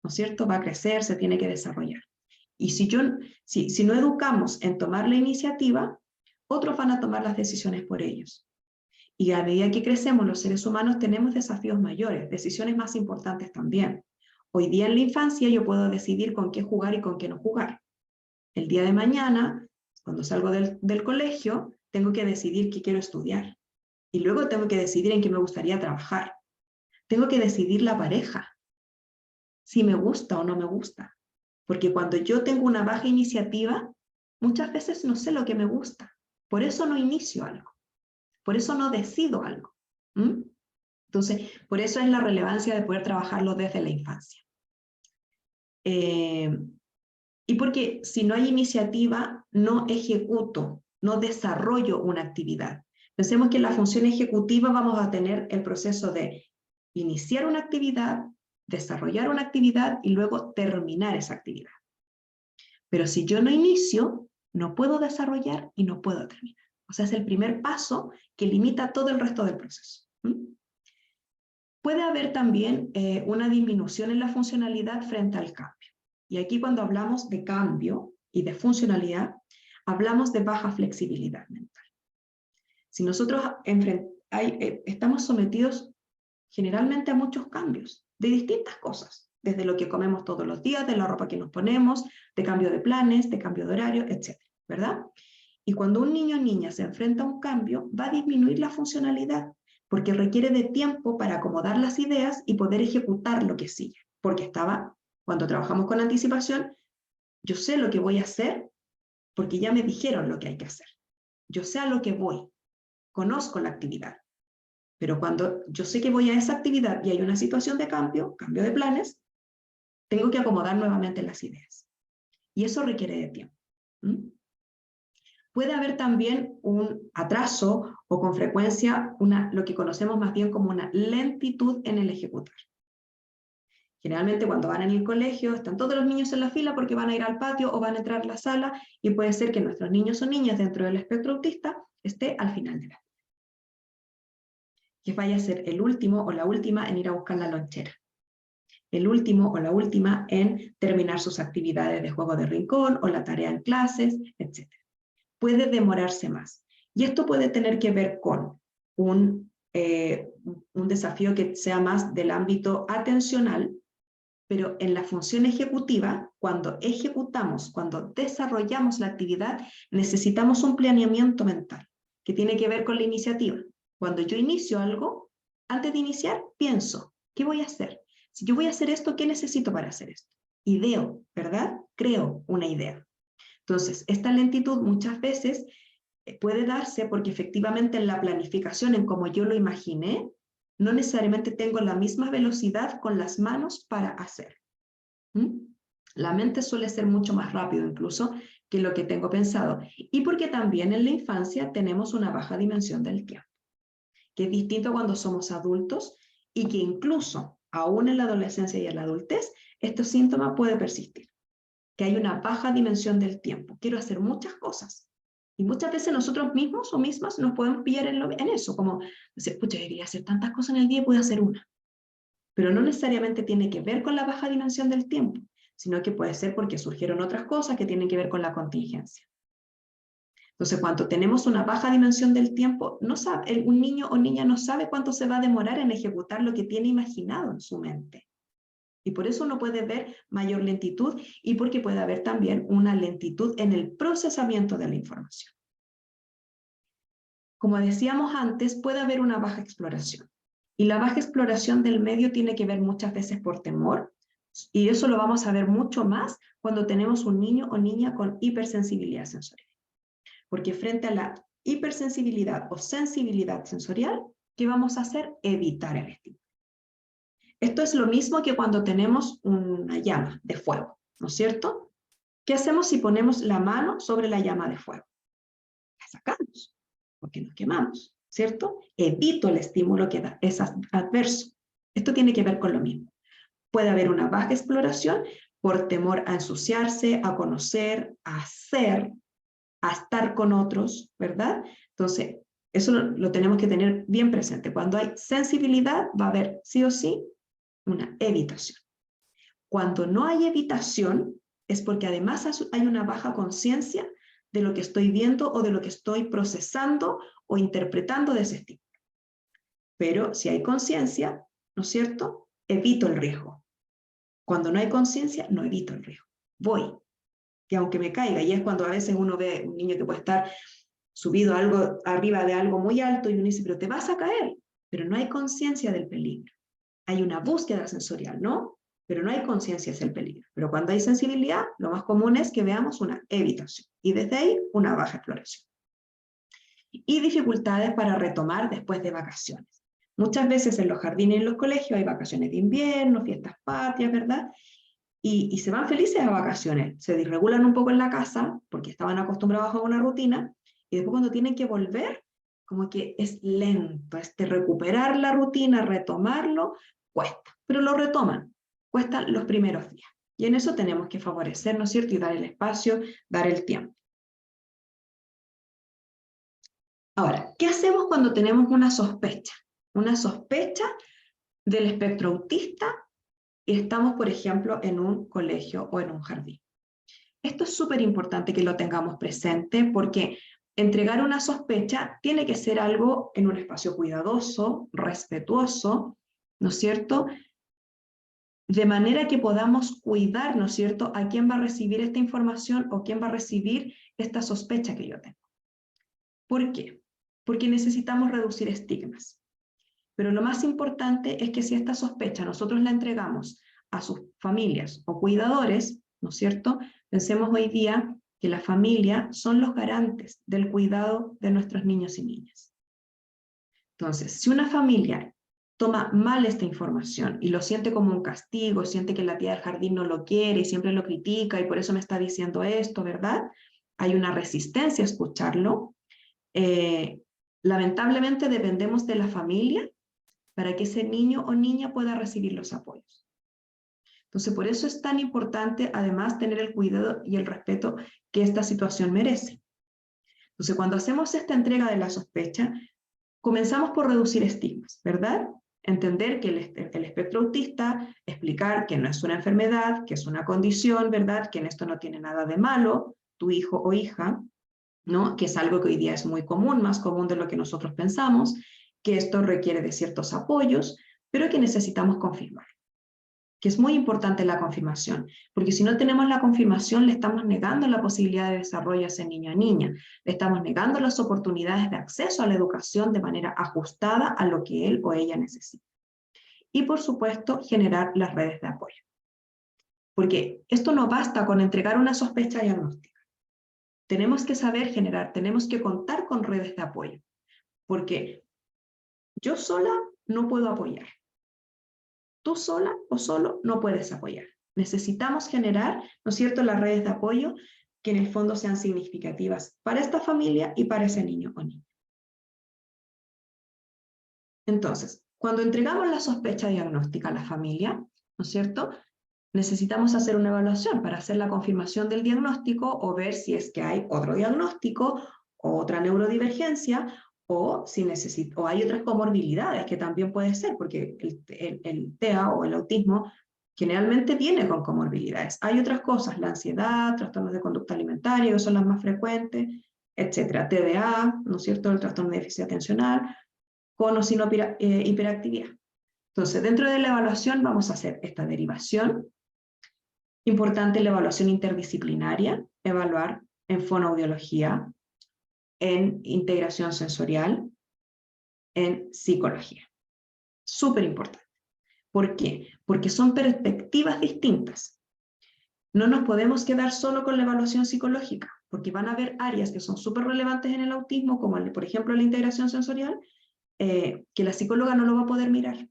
¿no es cierto? Va a crecer, se tiene que desarrollar. Y si no educamos en tomar la iniciativa, otros van a tomar las decisiones por ellos. Y a medida que crecemos los seres humanos tenemos desafíos mayores, decisiones más importantes también. Hoy día en la infancia yo puedo decidir con qué jugar y con qué no jugar. El día de mañana, cuando salgo del colegio, tengo que decidir qué quiero estudiar. Y luego tengo que decidir en qué me gustaría trabajar. Tengo que decidir la pareja, si me gusta o no me gusta. Porque cuando yo tengo una baja iniciativa, muchas veces no sé lo que me gusta. Por eso no inicio algo. Por eso no decido algo. Entonces, por eso es la relevancia de poder trabajarlo desde la infancia. Y porque si no hay iniciativa, no ejecuto, no desarrollo una actividad. Pensemos que en la función ejecutiva vamos a tener el proceso de iniciar una actividad, desarrollar una actividad y luego terminar esa actividad. Pero si yo no inicio, no puedo desarrollar y no puedo terminar. O sea, es el primer paso que limita todo el resto del proceso. Puede haber también una disminución en la funcionalidad frente al cambio. Y aquí cuando hablamos de cambio y de funcionalidad, hablamos de baja flexibilidad mental. Si nosotros estamos sometidos generalmente a muchos cambios de distintas cosas, desde lo que comemos todos los días, de la ropa que nos ponemos, de cambio de planes, de cambio de horario, etc. ¿Verdad? Y cuando un niño o niña se enfrenta a un cambio, va a disminuir la funcionalidad, porque requiere de tiempo para acomodar las ideas y poder ejecutar lo que sigue. Porque cuando trabajamos con anticipación, yo sé lo que voy a hacer porque ya me dijeron lo que hay que hacer. Yo sé a lo que voy, conozco la actividad. Pero cuando yo sé que voy a esa actividad y hay una situación de cambio de planes, tengo que acomodar nuevamente las ideas. Y eso requiere de tiempo. Puede haber también un atraso o con frecuencia lo que conocemos más bien como una lentitud en el ejecutar. Generalmente cuando van en el colegio están todos los niños en la fila porque van a ir al patio o van a entrar a la sala y puede ser que nuestros niños o niñas dentro del espectro autista esté al final de la fila. Que vaya a ser el último o la última en ir a buscar la lonchera. El último o la última en terminar sus actividades de juego de rincón o la tarea en clases, etc. Puede demorarse más. Y esto puede tener que ver con un desafío que sea más del ámbito atencional, pero en la función ejecutiva, cuando ejecutamos, cuando desarrollamos la actividad, necesitamos un planeamiento mental que tiene que ver con la iniciativa. Cuando yo inicio algo, antes de iniciar, pienso, ¿qué voy a hacer? Si yo voy a hacer esto, ¿qué necesito para hacer esto? Ideo, ¿verdad? Creo una idea. Entonces, esta lentitud muchas veces puede darse porque efectivamente en la planificación, en como yo lo imaginé, no necesariamente tengo la misma velocidad con las manos para hacer. La mente suele ser mucho más rápido incluso que lo que tengo pensado. Y porque también en la infancia tenemos una baja dimensión del tiempo, que es distinto cuando somos adultos y que incluso aún en la adolescencia y en la adultez, estos síntomas pueden persistir. Que hay una baja dimensión del tiempo. Quiero hacer muchas cosas. Y muchas veces nosotros mismos o mismas nos podemos pillar en eso, como decir, pucha, debería hacer tantas cosas en el día y puedo hacer una. Pero no necesariamente tiene que ver con la baja dimensión del tiempo, sino que puede ser porque surgieron otras cosas que tienen que ver con la contingencia. Entonces, cuando tenemos una baja dimensión del tiempo, un niño o niña no sabe cuánto se va a demorar en ejecutar lo que tiene imaginado en su mente. Y por eso uno puede ver mayor lentitud y porque puede haber también una lentitud en el procesamiento de la información. Como decíamos antes, puede haber una baja exploración. Y la baja exploración del medio tiene que ver muchas veces por temor, y eso lo vamos a ver mucho más cuando tenemos un niño o niña con hipersensibilidad sensorial. Porque frente a la hipersensibilidad o sensibilidad sensorial, ¿qué vamos a hacer? Evitar el estímulo. Esto es lo mismo que cuando tenemos una llama de fuego, ¿no es cierto? ¿Qué hacemos si ponemos la mano sobre la llama de fuego? La sacamos, porque nos quemamos, ¿cierto? Evito el estímulo que es adverso. Esto tiene que ver con lo mismo. Puede haber una baja exploración por temor a ensuciarse, a conocer, a hacer, a estar con otros, ¿verdad? Entonces, eso lo tenemos que tener bien presente. Cuando hay sensibilidad, va a haber sí o sí una evitación. Cuando no hay evitación, es porque además hay una baja conciencia de lo que estoy viendo o de lo que estoy procesando o interpretando de ese estímulo. Pero si hay conciencia, ¿no es cierto? Evito el riesgo. Cuando no hay conciencia, no evito el riesgo. Voy. Y aunque me caiga, y es cuando a veces uno ve un niño que puede estar subido arriba de algo muy alto y uno dice, pero te vas a caer. Pero no hay conciencia del peligro. Hay una búsqueda sensorial, ¿no? Pero no hay conciencia hacia el peligro. Pero cuando hay sensibilidad, lo más común es que veamos una evitación. Y desde ahí, una baja exploración. Y dificultades para retomar después de vacaciones. Muchas veces en los jardines y en los colegios hay vacaciones de invierno, fiestas patrias, ¿verdad? y se van felices a vacaciones, se desregulan un poco en la casa porque estaban acostumbrados a una rutina, y después cuando tienen que volver, como que es lento, recuperar la rutina, retomarlo, cuesta, pero lo retoman, cuesta los primeros días. Y en eso tenemos que favorecer, ¿no es cierto? Y dar el espacio, dar el tiempo. Ahora, ¿qué hacemos cuando tenemos una sospecha? Una sospecha del espectro autista y estamos, por ejemplo, en un colegio o en un jardín. Esto es súper importante que lo tengamos presente porque entregar una sospecha tiene que ser algo en un espacio cuidadoso, respetuoso, ¿no es cierto? De manera que podamos cuidar, ¿no es cierto?, a quién va a recibir esta información o quién va a recibir esta sospecha que yo tengo. ¿Por qué? Porque necesitamos reducir estigmas. Pero lo más importante es que si esta sospecha nosotros la entregamos a sus familias o cuidadores, ¿no es cierto? Pensemos hoy día que la familia son los garantes del cuidado de nuestros niños y niñas. Entonces, si una familia toma mal esta información y lo siente como un castigo, siente que la tía del jardín no lo quiere y siempre lo critica y por eso me está diciendo esto, ¿verdad? Hay una resistencia a escucharlo. Lamentablemente dependemos de la familia para que ese niño o niña pueda recibir los apoyos. Entonces, por eso es tan importante, además, tener el cuidado y el respeto que esta situación merece. Entonces, cuando hacemos esta entrega de la sospecha, comenzamos por reducir estigmas, ¿verdad? Entender que el espectro autista, explicar que no es una enfermedad, que es una condición, ¿verdad? Que en esto no tiene nada de malo, tu hijo o hija, ¿no? Que es algo que hoy día es muy común, más común de lo que nosotros pensamos, que esto requiere de ciertos apoyos, pero que necesitamos confirmar. Que es muy importante la confirmación, porque si no tenemos la confirmación, le estamos negando la posibilidad de desarrollo a ese niño o niña, le estamos negando las oportunidades de acceso a la educación de manera ajustada a lo que él o ella necesita. Y por supuesto, generar las redes de apoyo. Porque esto no basta con entregar una sospecha diagnóstica. Tenemos que saber generar, tenemos que contar con redes de apoyo, porque yo sola no puedo apoyar. Tú sola o solo no puedes apoyar. Necesitamos generar, ¿no es cierto?, las redes de apoyo que en el fondo sean significativas para esta familia y para ese niño o niña. Entonces, cuando entregamos la sospecha diagnóstica a la familia, ¿no es cierto?, necesitamos hacer una evaluación para hacer la confirmación del diagnóstico o ver si es que hay otro diagnóstico o otra neurodivergencia o si o hay otras comorbilidades que también puede ser, porque el TEA o el autismo generalmente viene con comorbilidades. Hay otras cosas, la ansiedad, trastornos de conducta alimentaria, que son las más frecuentes, etcétera. TDA, ¿no es cierto?, el trastorno de déficit atencional, con o sin hiperactividad. Entonces, dentro de la evaluación vamos a hacer esta derivación. Importante la evaluación interdisciplinaria, evaluar en fonoaudiología, en integración sensorial, en psicología. Súper importante. ¿Por qué? Porque son perspectivas distintas. No nos podemos quedar solo con la evaluación psicológica, porque van a haber áreas que son súper relevantes en el autismo, como por ejemplo la integración sensorial, que la psicóloga no lo va a poder mirar.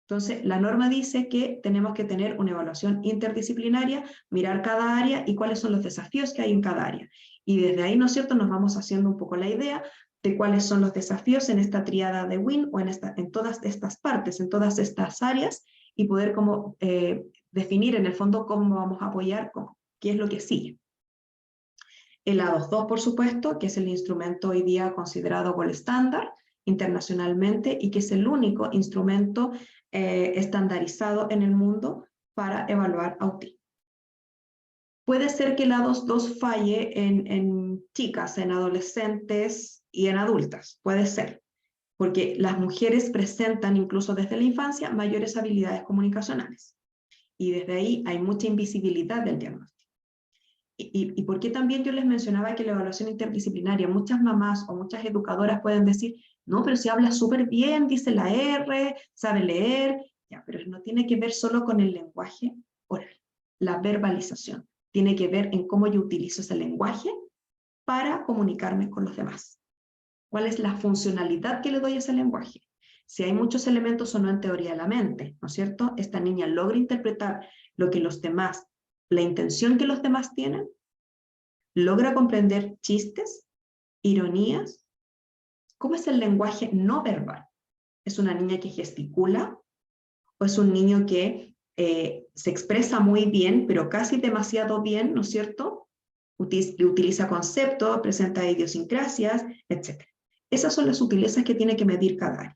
Entonces, la norma dice que tenemos que tener una evaluación interdisciplinaria, mirar cada área y cuáles son los desafíos que hay en cada área. Y desde ahí, ¿no es cierto?, nos vamos haciendo un poco la idea de cuáles son los desafíos en esta tríada de WIN o en todas estas partes, en todas estas áreas, y poder como definir en el fondo cómo vamos a apoyar, qué es lo que sigue. El A22, por supuesto, que es el instrumento hoy día considerado gold estándar internacionalmente y que es el único instrumento estandarizado en el mundo para evaluar autismo. Puede ser que el A22 falle en chicas, en adolescentes y en adultas, puede ser, porque las mujeres presentan incluso desde la infancia mayores habilidades comunicacionales y desde ahí hay mucha invisibilidad del diagnóstico. ¿Y por qué también yo les mencionaba que la evaluación interdisciplinaria, muchas mamás o muchas educadoras pueden decir, no, pero si habla súper bien, dice la R, sabe leer, ya, pero no tiene que ver solo con el lenguaje oral, la verbalización, tiene que ver en cómo yo utilizo ese lenguaje para comunicarme con los demás. ¿Cuál es la funcionalidad que le doy a ese lenguaje? si hay muchos elementos o no en teoría de la mente, ¿no es cierto? Esta niña logra interpretar lo que los demás, la intención que los demás tienen, logra comprender chistes, ironías. ¿Cómo es el lenguaje no verbal? ¿Es una niña que gesticula? ¿O es un niño que se expresa muy bien, pero casi demasiado bien, ¿no es cierto? Utiliza conceptos, presenta idiosincrasias, etc. Esas son las sutilezas que tiene que medir cada año.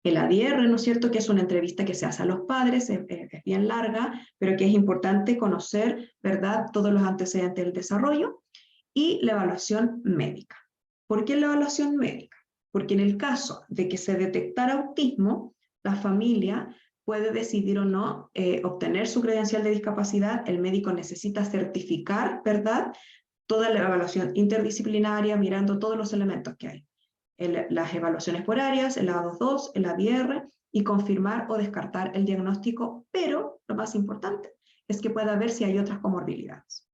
El ADR, ¿no es cierto?, que es una entrevista que se hace a los padres, es bien larga, pero que es importante conocer, ¿verdad?, todos los antecedentes del desarrollo, y la evaluación médica. ¿Por qué la evaluación médica? Porque en el caso de que se detectara autismo, la familia puede decidir o no obtener su credencial de discapacidad. El médico necesita certificar, ¿verdad?, toda la evaluación interdisciplinaria, mirando todos los elementos que hay. Las evaluaciones por áreas, el A2-2, el ADR, y confirmar o descartar el diagnóstico, pero lo más importante es que pueda ver si hay otras comorbilidades.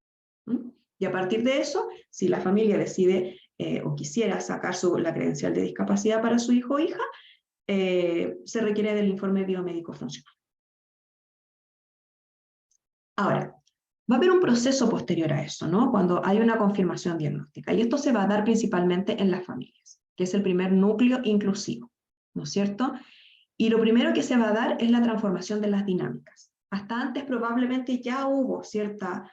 Y a partir de eso, si la familia decide o quisiera sacar la credencial de discapacidad para su hijo o hija, se requiere del informe biomédico funcional. Ahora, va a haber un proceso posterior a eso, ¿no? Cuando hay una confirmación diagnóstica, y esto se va a dar principalmente en las familias, que es el primer núcleo inclusivo, ¿no es cierto? Y lo primero que se va a dar es la transformación de las dinámicas. Hasta antes probablemente ya hubo cierta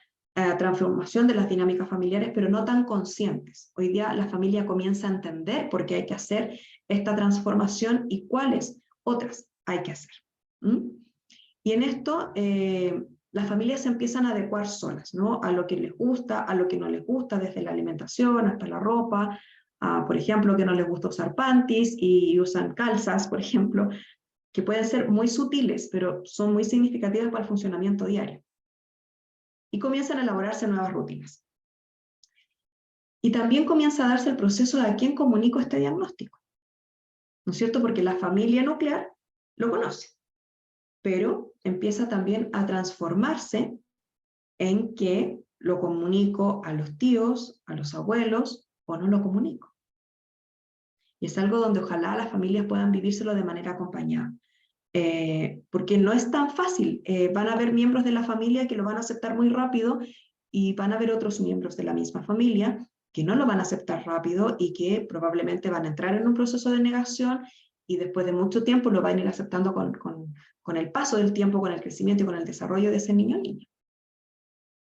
transformación de las dinámicas familiares, pero no tan conscientes. Hoy día la familia comienza a entender por qué hay que hacer esta transformación y cuáles otras hay que hacer. Y en esto las familias se empiezan a adecuar solas, ¿no?, a lo que les gusta, a lo que no les gusta, desde la alimentación hasta la ropa. Por ejemplo, que no les gusta usar panties y usan calzas, por ejemplo, que pueden ser muy sutiles, pero son muy significativas para el funcionamiento diario. Y comienzan a elaborarse nuevas rutinas. Y también comienza a darse el proceso de a quién comunico este diagnóstico, ¿no es cierto? Porque la familia nuclear lo conoce, pero empieza también a transformarse en que lo comunico a los tíos, a los abuelos, o no lo comunico. Y es algo donde ojalá las familias puedan vivírselo de manera acompañada. Porque no es tan fácil. Van a haber miembros de la familia que lo van a aceptar muy rápido, y van a haber otros miembros de la misma familia que no lo van a aceptar rápido y que probablemente van a entrar en un proceso de negación, y después de mucho tiempo lo van a ir aceptando con el paso del tiempo, con el crecimiento y con el desarrollo de ese niño o niña.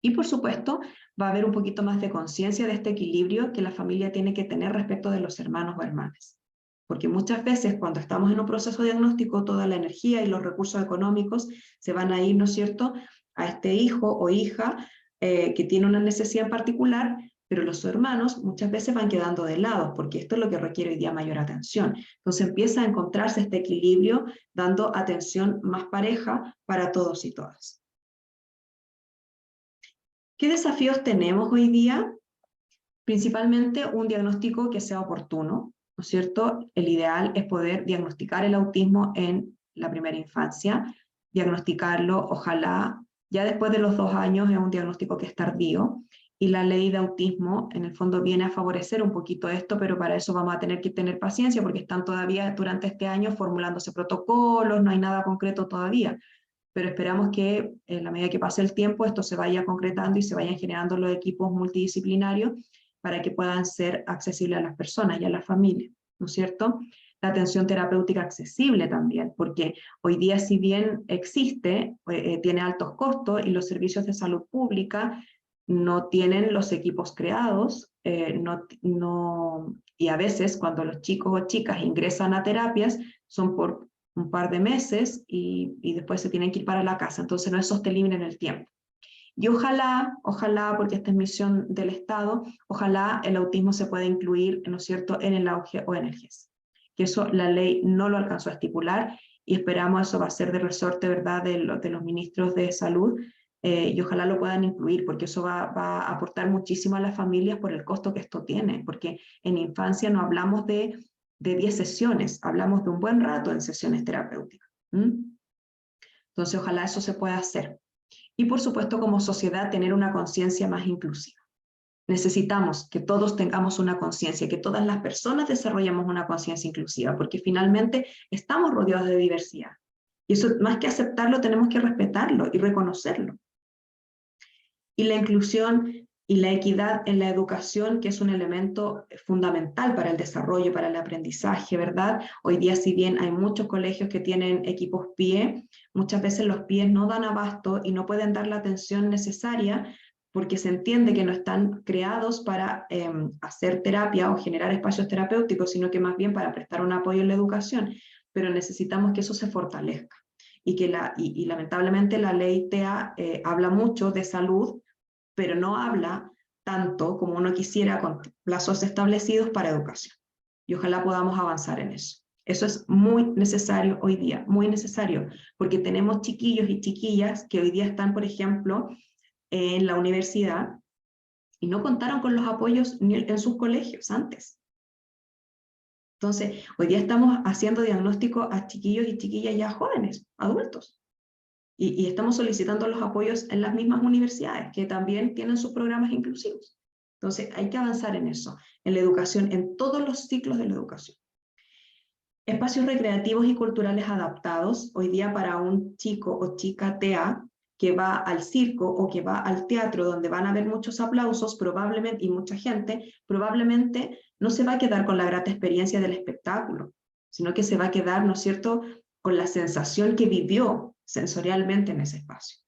Y por supuesto, va a haber un poquito más de conciencia de este equilibrio que la familia tiene que tener respecto de los hermanos o hermanas. Porque muchas veces cuando estamos en un proceso diagnóstico, toda la energía y los recursos económicos se van a ir, ¿no es cierto?, a este hijo o hija que tiene una necesidad en particular, pero los hermanos muchas veces van quedando de lado, porque esto es lo que requiere hoy día mayor atención. Entonces empieza a encontrarse este equilibrio, dando atención más pareja para todos y todas. ¿Qué desafíos tenemos hoy día? Principalmente un diagnóstico que sea oportuno, ¿no es cierto? El ideal es poder diagnosticar el autismo en la primera infancia, diagnosticarlo, ojalá, ya después de los 2 años. Es un diagnóstico que es tardío, y la ley de autismo en el fondo viene a favorecer un poquito esto, pero para eso vamos a tener que tener paciencia, porque están todavía durante este año formulándose protocolos, no hay nada concreto todavía. Pero esperamos que en la medida que pase el tiempo esto se vaya concretando y se vayan generando los equipos multidisciplinarios para que puedan ser accesibles a las personas y a las familias, ¿no es cierto? La atención terapéutica accesible también, porque hoy día, si bien existe, tiene altos costos, y los servicios de salud pública no tienen los equipos creados, y a veces cuando los chicos o chicas ingresan a terapias son por un par de meses y después se tienen que ir para la casa, entonces no es sostenible en el tiempo. Y ojalá, porque esta es misión del Estado, ojalá el autismo se pueda incluir, ¿no es cierto?, en el auge o en el GES. Que eso la ley no lo alcanzó a estipular, y esperamos eso va a ser de resorte, ¿verdad?, de los ministros de salud, y ojalá lo puedan incluir, porque eso va a aportar muchísimo a las familias por el costo que esto tiene, porque en infancia no hablamos de 10 sesiones, hablamos de un buen rato en sesiones terapéuticas. Entonces ojalá eso se pueda hacer. Y por supuesto, como sociedad, tener una conciencia más inclusiva. necesitamos que todos tengamos una conciencia, que todas las personas desarrollemos una conciencia inclusiva, porque finalmente estamos rodeados de diversidad. Y eso, más que aceptarlo, tenemos que respetarlo y reconocerlo. Y la inclusión y la equidad en la educación, que es un elemento fundamental para el desarrollo, para el aprendizaje, ¿verdad? Hoy día, si bien hay muchos colegios que tienen equipos PIE, muchas veces los PIE no dan abasto y no pueden dar la atención necesaria porque se entiende que no están creados para hacer terapia o generar espacios terapéuticos, sino que más bien para prestar un apoyo en la educación. Pero necesitamos que eso se fortalezca. Y lamentablemente la ley TEA habla mucho de salud, pero no habla tanto como uno quisiera con plazos establecidos para educación. Y ojalá podamos avanzar en eso. Eso es muy necesario hoy día, muy necesario, porque tenemos chiquillos y chiquillas que hoy día están, por ejemplo, en la universidad y no contaron con los apoyos ni en sus colegios antes. Entonces, hoy día estamos haciendo diagnóstico a chiquillos y chiquillas ya jóvenes, adultos. Y estamos solicitando los apoyos en las mismas universidades, que también tienen sus programas inclusivos. Entonces, hay que avanzar en eso, en la educación, en todos los ciclos de la educación. Espacios recreativos y culturales adaptados. Hoy día para un chico o chica TEA que va al circo o que va al teatro donde van a haber muchos aplausos probablemente y mucha gente, probablemente no se va a quedar con la grata experiencia del espectáculo, sino que se va a quedar, ¿no es cierto?, con la sensación que vivió sensorialmente en ese espacio.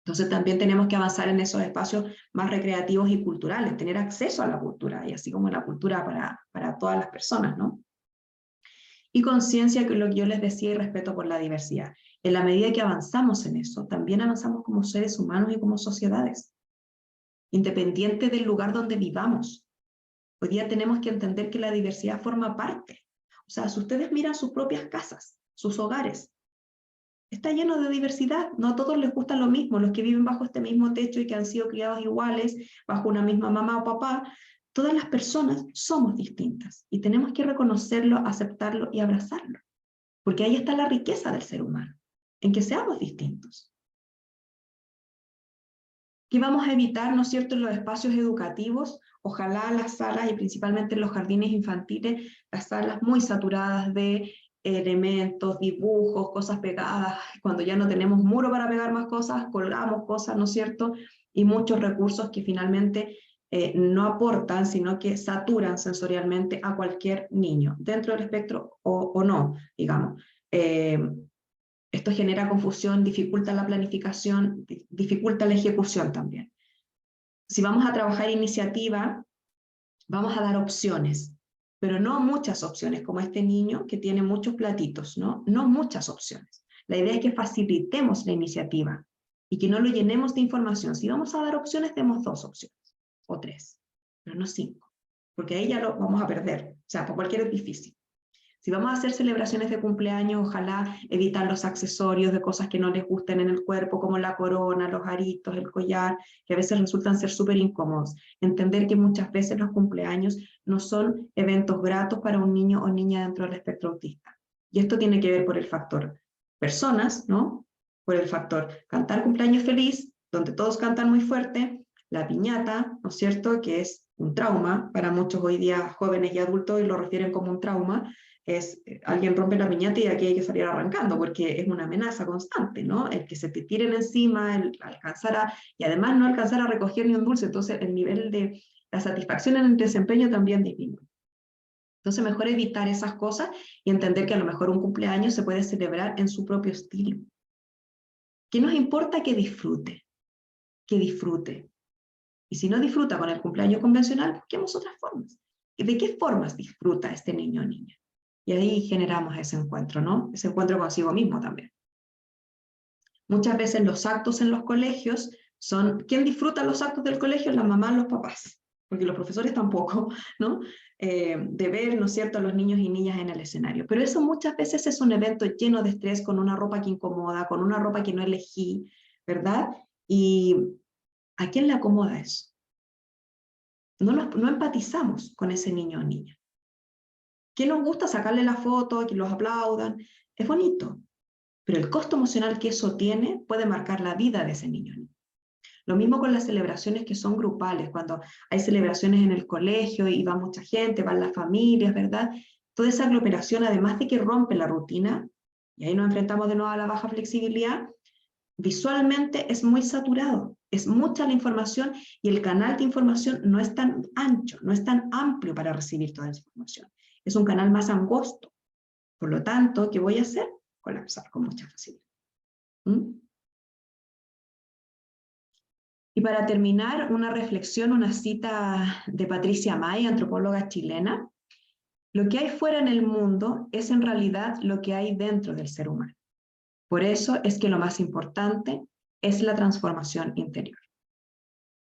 Entonces también tenemos que avanzar en esos espacios más recreativos y culturales, tener acceso a la cultura, y así como la cultura para todas las personas, ¿no? Y conciencia, que lo que yo les decía, y respeto por la diversidad. En la medida que avanzamos en eso, también avanzamos como seres humanos y como sociedades, independiente del lugar donde vivamos. Hoy día tenemos que entender que la diversidad forma parte. O sea, si ustedes miran sus propias casas, sus hogares, está lleno de diversidad, no a todos les gusta lo mismo, los que viven bajo este mismo techo y que han sido criados iguales, bajo una misma mamá o papá, todas las personas somos distintas y tenemos que reconocerlo, aceptarlo y abrazarlo, porque ahí está la riqueza del ser humano, en que seamos distintos. ¿Qué vamos a evitar, no es cierto, en los espacios educativos? Ojalá las salas, y principalmente en los jardines infantiles, las salas muy saturadas de elementos, dibujos, cosas pegadas, cuando ya no tenemos muro para pegar más cosas, colgamos cosas, ¿no es cierto? Y muchos recursos que finalmente no aportan, sino que saturan sensorialmente a cualquier niño, dentro del espectro o no, digamos. Esto genera confusión, dificulta la planificación, dificulta la ejecución también. Si vamos a trabajar iniciativa, vamos a dar opciones, pero no muchas opciones, como este niño que tiene muchos platitos, ¿no? No muchas opciones. La idea es que facilitemos la iniciativa y que no lo llenemos de información. Si vamos a dar opciones, demos 2 opciones o 3, pero no 5, porque ahí ya lo vamos a perder. O sea, por cualquier edificio. Si vamos a hacer celebraciones de cumpleaños, ojalá evitar los accesorios de cosas que no les gusten en el cuerpo, como la corona, los aritos, el collar, que a veces resultan ser súper incómodos. Entender que muchas veces los cumpleaños no son eventos gratos para un niño o niña dentro del espectro autista. Y esto tiene que ver por el factor personas, ¿no? Por el factor cantar cumpleaños feliz, donde todos cantan muy fuerte, la piñata, ¿no es cierto?, que es un trauma para muchos hoy día jóvenes y adultos y lo refieren como un trauma. Es alguien rompe la piñata y aquí hay que salir arrancando porque es una amenaza constante, ¿no? El que se te tiren encima, el alcanzar a, y además no alcanzar a recoger ni un dulce, entonces el nivel de la satisfacción en el desempeño también disminuye. Entonces mejor evitar esas cosas y entender que a lo mejor un cumpleaños se puede celebrar en su propio estilo. ¿Qué nos importa? Que disfrute, que disfrute. Y si no disfruta con el cumpleaños convencional, busquemos otras formas. ¿De qué formas disfruta este niño o niña? Y ahí generamos ese encuentro, ¿no? Ese encuentro consigo mismo también. Muchas veces los actos en los colegios son, ¿quién disfruta los actos del colegio? Las mamás, los papás, porque los profesores tampoco, ¿no? De ver, ¿no es cierto?, a los niños y niñas en el escenario. Pero eso muchas veces es un evento lleno de estrés, con una ropa que incomoda, con una ropa que no elegí, ¿verdad? Y ¿a quién le acomoda eso? No empatizamos con ese niño o niña. ¿Qué nos gusta? Sacarle la foto, que los aplaudan. Es bonito, pero el costo emocional que eso tiene puede marcar la vida de ese niño o niña. Lo mismo con las celebraciones que son grupales, cuando hay celebraciones en el colegio y va mucha gente, van las familias, ¿verdad? Toda esa aglomeración, además de que rompe la rutina, y ahí nos enfrentamos de nuevo a la baja flexibilidad, visualmente es muy saturado, es mucha la información y el canal de información no es tan ancho, no es tan amplio para recibir toda esa información. Es un canal más angosto. Por lo tanto, ¿qué voy a hacer? Colapsar con mucha facilidad. ¿Mm? Y para terminar, una reflexión, una cita de Patricia May, antropóloga chilena. Lo que hay fuera en el mundo es en realidad lo que hay dentro del ser humano. Por eso es que lo más importante es la transformación interior.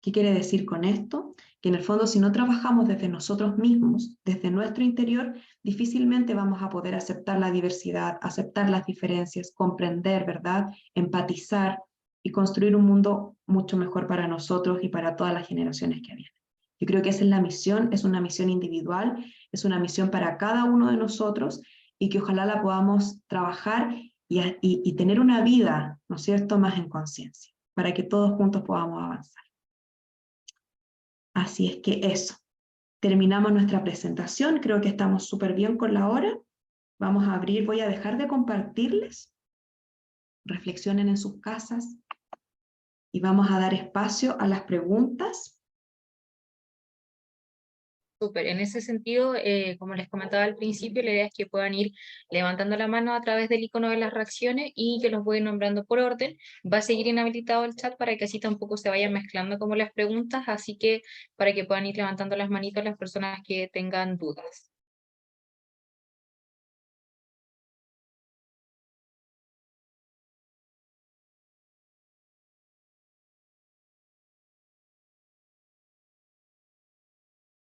¿Qué quiere decir con esto? Que en el fondo, si no trabajamos desde nosotros mismos, desde nuestro interior, difícilmente vamos a poder aceptar la diversidad, aceptar las diferencias, comprender, ¿verdad? Empatizar y construir un mundo mucho mejor para nosotros y para todas las generaciones que vienen. Yo creo que esa es la misión, es una misión individual, es una misión para cada uno de nosotros y que ojalá la podamos trabajar y tener una vida, ¿no es cierto?, más en conciencia, para que todos juntos podamos avanzar. Así es que eso. Terminamos nuestra presentación, creo que estamos súper bien con la hora. Vamos a abrir, voy a dejar de compartirles. Reflexionen en sus casas y vamos a dar espacio a las preguntas. Súper, en ese sentido, como les comentaba al principio, la idea es que puedan ir levantando la mano a través del icono de las reacciones y que los voy nombrando por orden. Va a seguir inhabilitado el chat para que así tampoco se vayan mezclando como las preguntas, así que para que puedan ir levantando las manitos las personas que tengan dudas.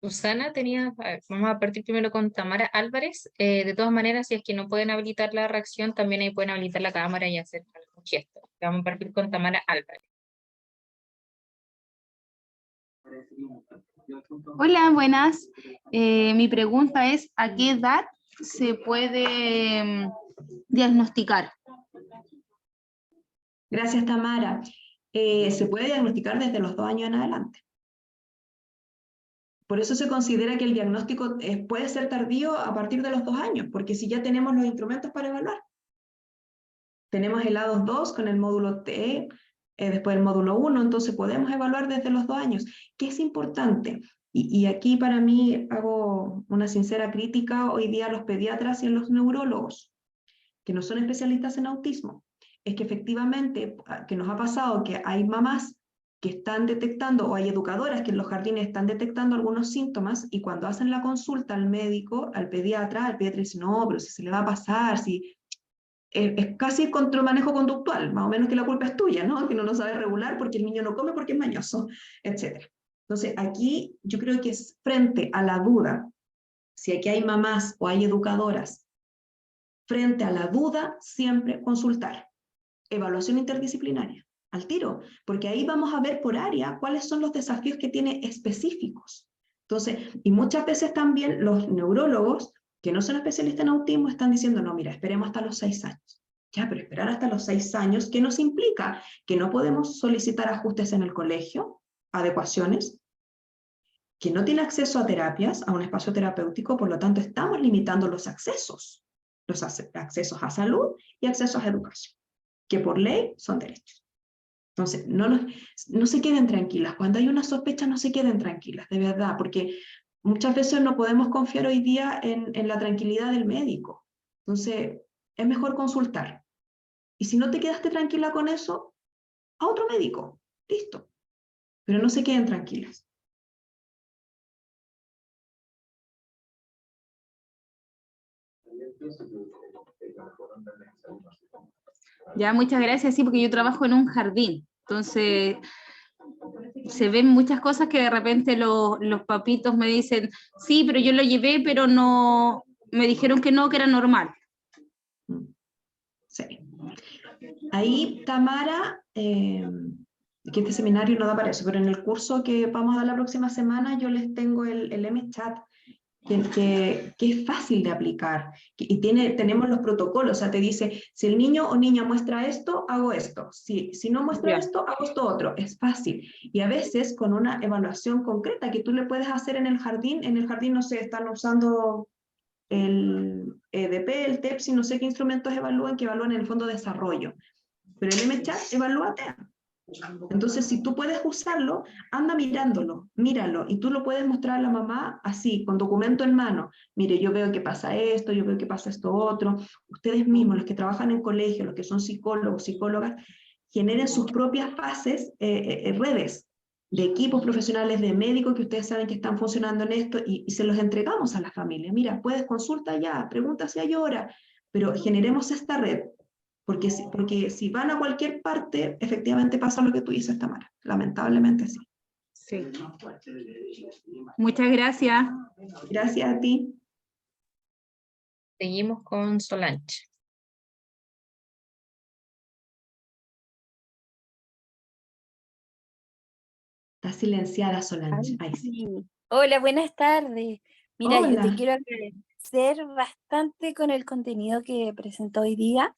Susana tenía, a ver, vamos a partir primero con Tamara Álvarez. De todas maneras, si es que no pueden habilitar la reacción, también ahí pueden habilitar la cámara y hacer algún gesto. Vamos a partir con Tamara Álvarez. Hola, buenas. Mi pregunta es, ¿a qué edad se puede diagnosticar? Gracias, Tamara. Se puede diagnosticar desde los 2 años en adelante. Por eso se considera que el diagnóstico puede ser tardío a partir de los 2 años, porque si ya tenemos los instrumentos para evaluar. Tenemos el A22 con el módulo TE, después el módulo 1, entonces podemos evaluar desde los 2 años. ¿Qué es importante? Y aquí para mí hago una sincera crítica hoy día a los pediatras y a los neurólogos, que no son especialistas en autismo. Es que efectivamente, que nos ha pasado que hay mamás que están detectando, o hay educadoras que en los jardines están detectando algunos síntomas, y cuando hacen la consulta al médico, al pediatra dice, no, pero si se le va a pasar, si... es casi contra manejo conductual, más o menos que la culpa es tuya, ¿no? Que no lo sabes regular porque el niño no come porque es mañoso, etc. Entonces, aquí yo creo que es frente a la duda, si aquí hay mamás o hay educadoras, frente a la duda, siempre consultar. Evaluación interdisciplinaria, al tiro, porque ahí vamos a ver por área cuáles son los desafíos que tiene específicos. Entonces, y muchas veces también los neurólogos, que no son especialistas en autismo, están diciendo, no, mira, esperemos hasta los 6 años. Ya, pero esperar hasta los 6 años, ¿qué nos implica? Que no podemos solicitar ajustes en el colegio, adecuaciones, que no tiene acceso a terapias, a un espacio terapéutico, por lo tanto estamos limitando los accesos a salud y accesos a educación, que por ley son derechos. Entonces, no se queden tranquilas. Cuando hay una sospecha, no se queden tranquilas, de verdad, porque muchas veces no podemos confiar hoy día en la tranquilidad del médico. Entonces, es mejor consultar. Y si no te quedaste tranquila con eso, a otro médico. Listo. Pero no se queden tranquilas. Ya, muchas gracias, sí, porque yo trabajo en un jardín, entonces se ven muchas cosas que de repente los papitos me dicen, sí, pero yo lo llevé, pero no, me dijeron que no, que era normal. Sí. Ahí, Tamara, que este seminario no da para eso, pero en el curso que vamos a dar la próxima semana yo les tengo el M-Chat, que es fácil de aplicar, y tenemos los protocolos, o sea, te dice, si el niño o niña muestra esto, hago esto, si no muestra esto, hago esto otro, es fácil, y a veces con una evaluación concreta que tú le puedes hacer en el jardín, no sé, están usando el EDP, el TEPS, y no sé qué instrumentos evalúan, que evalúan en el fondo desarrollo, pero el MChat evalúa TEA. Entonces, si tú puedes usarlo, anda mirándolo, míralo, y tú lo puedes mostrar a la mamá así, con documento en mano. Mire, yo veo que pasa esto, yo veo que pasa esto otro. Ustedes mismos, los que trabajan en colegio, los que son psicólogos, psicólogas, generen sus propias fases, redes de equipos profesionales, de médicos que ustedes saben que están funcionando en esto, y se los entregamos a la familia. Mira, puedes consulta ya, pregunta si hay hora, pero generemos esta red. Porque si van a cualquier parte, efectivamente pasa lo que tú dices, Tamara. Lamentablemente sí. Sí. Muchas gracias. Gracias a ti. Seguimos con Solange. Está silenciada, Solange. Ahí sí. Sí. Hola, buenas tardes. Mira, yo Hola. te quiero agradecer bastante con el contenido que presentó hoy día,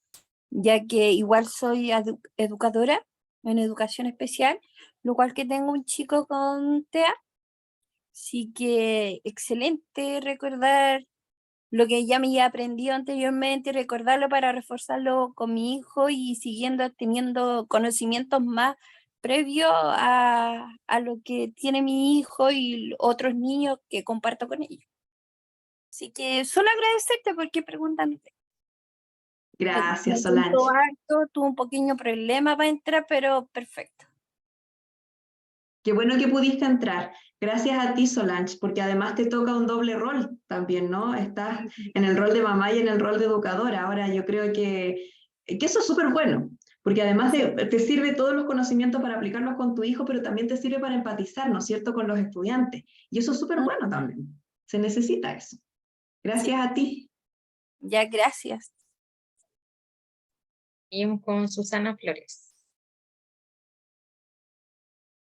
ya que igual soy educadora en educación especial, lo cual que tengo un chico con TEA, así que excelente recordar lo que ya me había aprendido anteriormente, recordarlo para reforzarlo con mi hijo y siguiendo teniendo conocimientos más previo a lo que tiene mi hijo y otros niños que comparto con ellos. Así que solo agradecerte porque preguntándote. Gracias, Me costó Solange. harto, tuve un pequeño problema para entrar, pero perfecto. Qué bueno que pudiste entrar. Gracias a ti, Solange, porque además te toca un doble rol también, ¿no? Estás en el rol de mamá y en el rol de educadora. Ahora yo creo que eso es súper bueno, porque además te sirve todos los conocimientos para aplicarlos con tu hijo, pero también te sirve para empatizar, ¿no es cierto?, con los estudiantes. Y eso es súper bueno también. Se necesita eso. Gracias a ti. Ya, gracias. Seguimos con Susana Flores.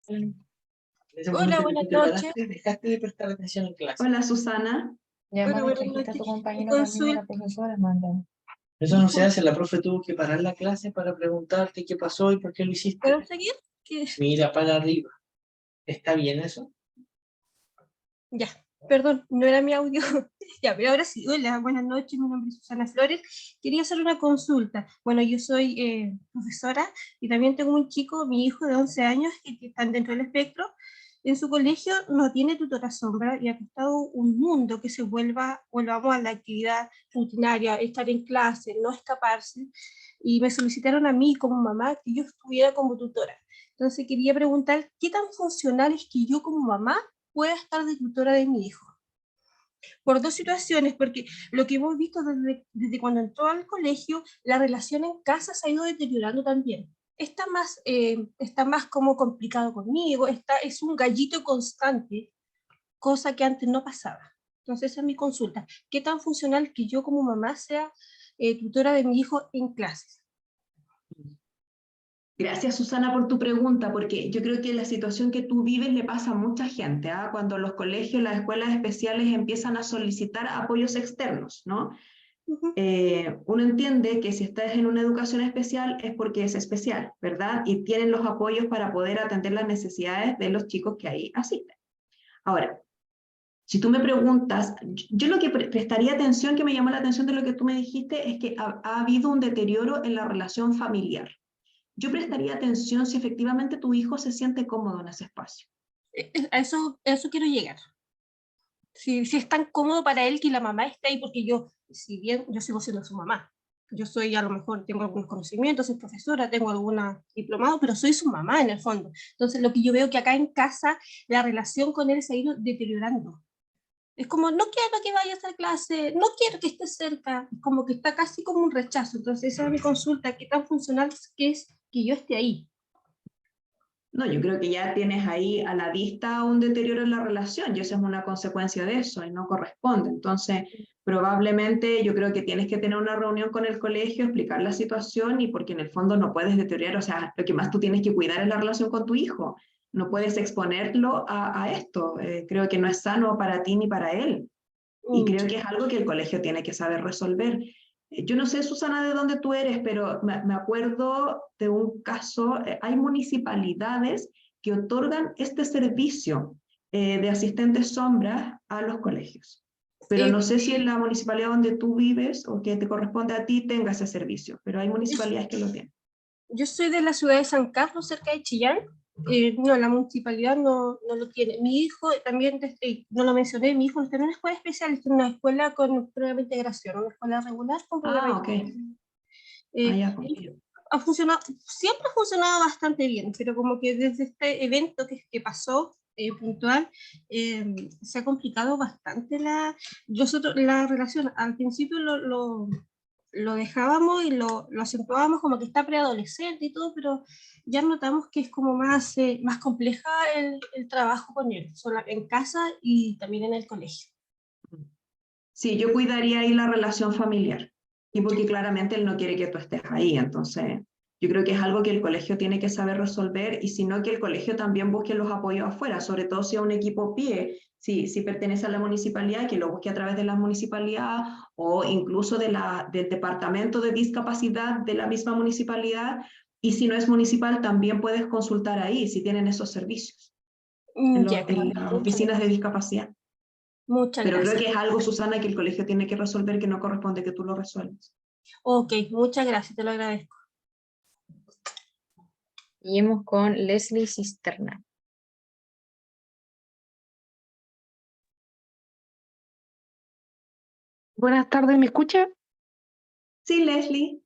Hola, buenas noches. Dejaste de prestar atención en clase. Hola, Susana. Llamar Bueno, a buenas tu noches. compañero también, la profesora, manda. Eso no se hace, la profe tuvo que parar la clase para preguntarte qué pasó y por qué lo hiciste. ¿Puedo seguir? Mira para arriba. ¿Está bien eso? Ya, perdón, no era mi audio. Ya, pero ahora sí. Hola, buenas noches, mi nombre es Susana Flores. Quería hacer una consulta. Bueno, yo soy profesora y también tengo un chico, mi hijo de 11 años, que están dentro del espectro. En su colegio no tiene tutora sombra y ha costado un mundo que volvamos a la actividad rutinaria, estar en clase, no escaparse. Y me solicitaron a mí como mamá que yo estuviera como tutora. Entonces quería preguntar, ¿qué tan funcional es que yo como mamá pueda estar de tutora de mi hijo? Por dos situaciones, porque lo que hemos visto desde cuando entró al colegio, la relación en casa se ha ido deteriorando también. Está más como complicado conmigo, es un gallito constante, cosa que antes no pasaba. Entonces esa es mi consulta. ¿Qué tan funcional que yo como mamá sea tutora de mi hijo en clases? Gracias, Susana, por tu pregunta, porque yo creo que la situación que tú vives le pasa a mucha gente, ¿ah? Cuando los colegios, las escuelas especiales empiezan a solicitar apoyos externos, ¿no? Uno entiende que si estás en una educación especial es porque es especial, ¿verdad? Y tienen los apoyos para poder atender las necesidades de los chicos que ahí asisten. Ahora, si tú me preguntas, yo lo que prestaría atención, que me llamó la atención de lo que tú me dijiste, es que ha habido un deterioro en la relación familiar. Yo prestaría atención si efectivamente tu hijo se siente cómodo en ese espacio. A eso quiero llegar. Si es tan cómodo para él que la mamá esté ahí, porque si bien yo sigo siendo su mamá, yo soy, a lo mejor tengo algunos conocimientos, soy profesora, tengo alguna diplomado, pero soy su mamá en el fondo. Entonces lo que yo veo que acá en casa, la relación con él se ha ido deteriorando. Es como, no quiero que vaya a hacer clase, no quiero que esté cerca, como que está casi como un rechazo. Entonces esa es mi consulta, ¿qué tan funcional es que yo esté ahí? No, yo creo que ya tienes ahí a la vista un deterioro en la relación y eso es una consecuencia de eso y no corresponde. Entonces, probablemente yo creo que tienes que tener una reunión con el colegio, explicar la situación y porque en el fondo no puedes deteriorar, o sea, lo que más tú tienes que cuidar es la relación con tu hijo. No puedes exponerlo a esto. Creo que no es sano para ti ni para él. Y creo que es algo que el colegio tiene que saber resolver. Yo no sé, Susana, de dónde tú eres, pero me acuerdo de un caso, hay municipalidades que otorgan este servicio de asistentes sombras a los colegios. Pero no sé si en la municipalidad donde tú vives o que te corresponde a ti tenga ese servicio, pero hay municipalidades que lo tienen. Yo soy de la ciudad de San Carlos, cerca de Chillán. No, la municipalidad no lo tiene. Mi hijo también, no lo mencioné, mi hijo está en una escuela especial, está en una escuela con programa de integración, una escuela regular con programa Ok. de integración. Ya, pues. Ha funcionado, siempre ha funcionado bastante bien, pero como que desde este evento que pasó puntual, se ha complicado bastante la relación. Al principio lo dejábamos y lo acentuábamos como que está preadolescente y todo, pero ya notamos que es como más compleja el trabajo con él, en casa y también en el colegio. Sí, yo cuidaría ahí la relación familiar. Y porque claramente él no quiere que tú estés ahí, entonces yo creo que es algo que el colegio tiene que saber resolver y si no que el colegio también busque los apoyos afuera, sobre todo si a un equipo PIE, si pertenece a la municipalidad, que lo busque a través de la municipalidad o incluso del departamento de discapacidad de la misma municipalidad y si no es municipal también puedes consultar ahí si tienen esos servicios en Ya, claro. las oficinas de discapacidad. Muchas Pero creo gracias. que es algo, Susana, que el colegio tiene que resolver, que no corresponde que tú lo resuelvas. Ok, muchas gracias, te lo agradezco. Seguimos con Leslie Cisterna. Buenas tardes, ¿me escucha? Sí, Leslie.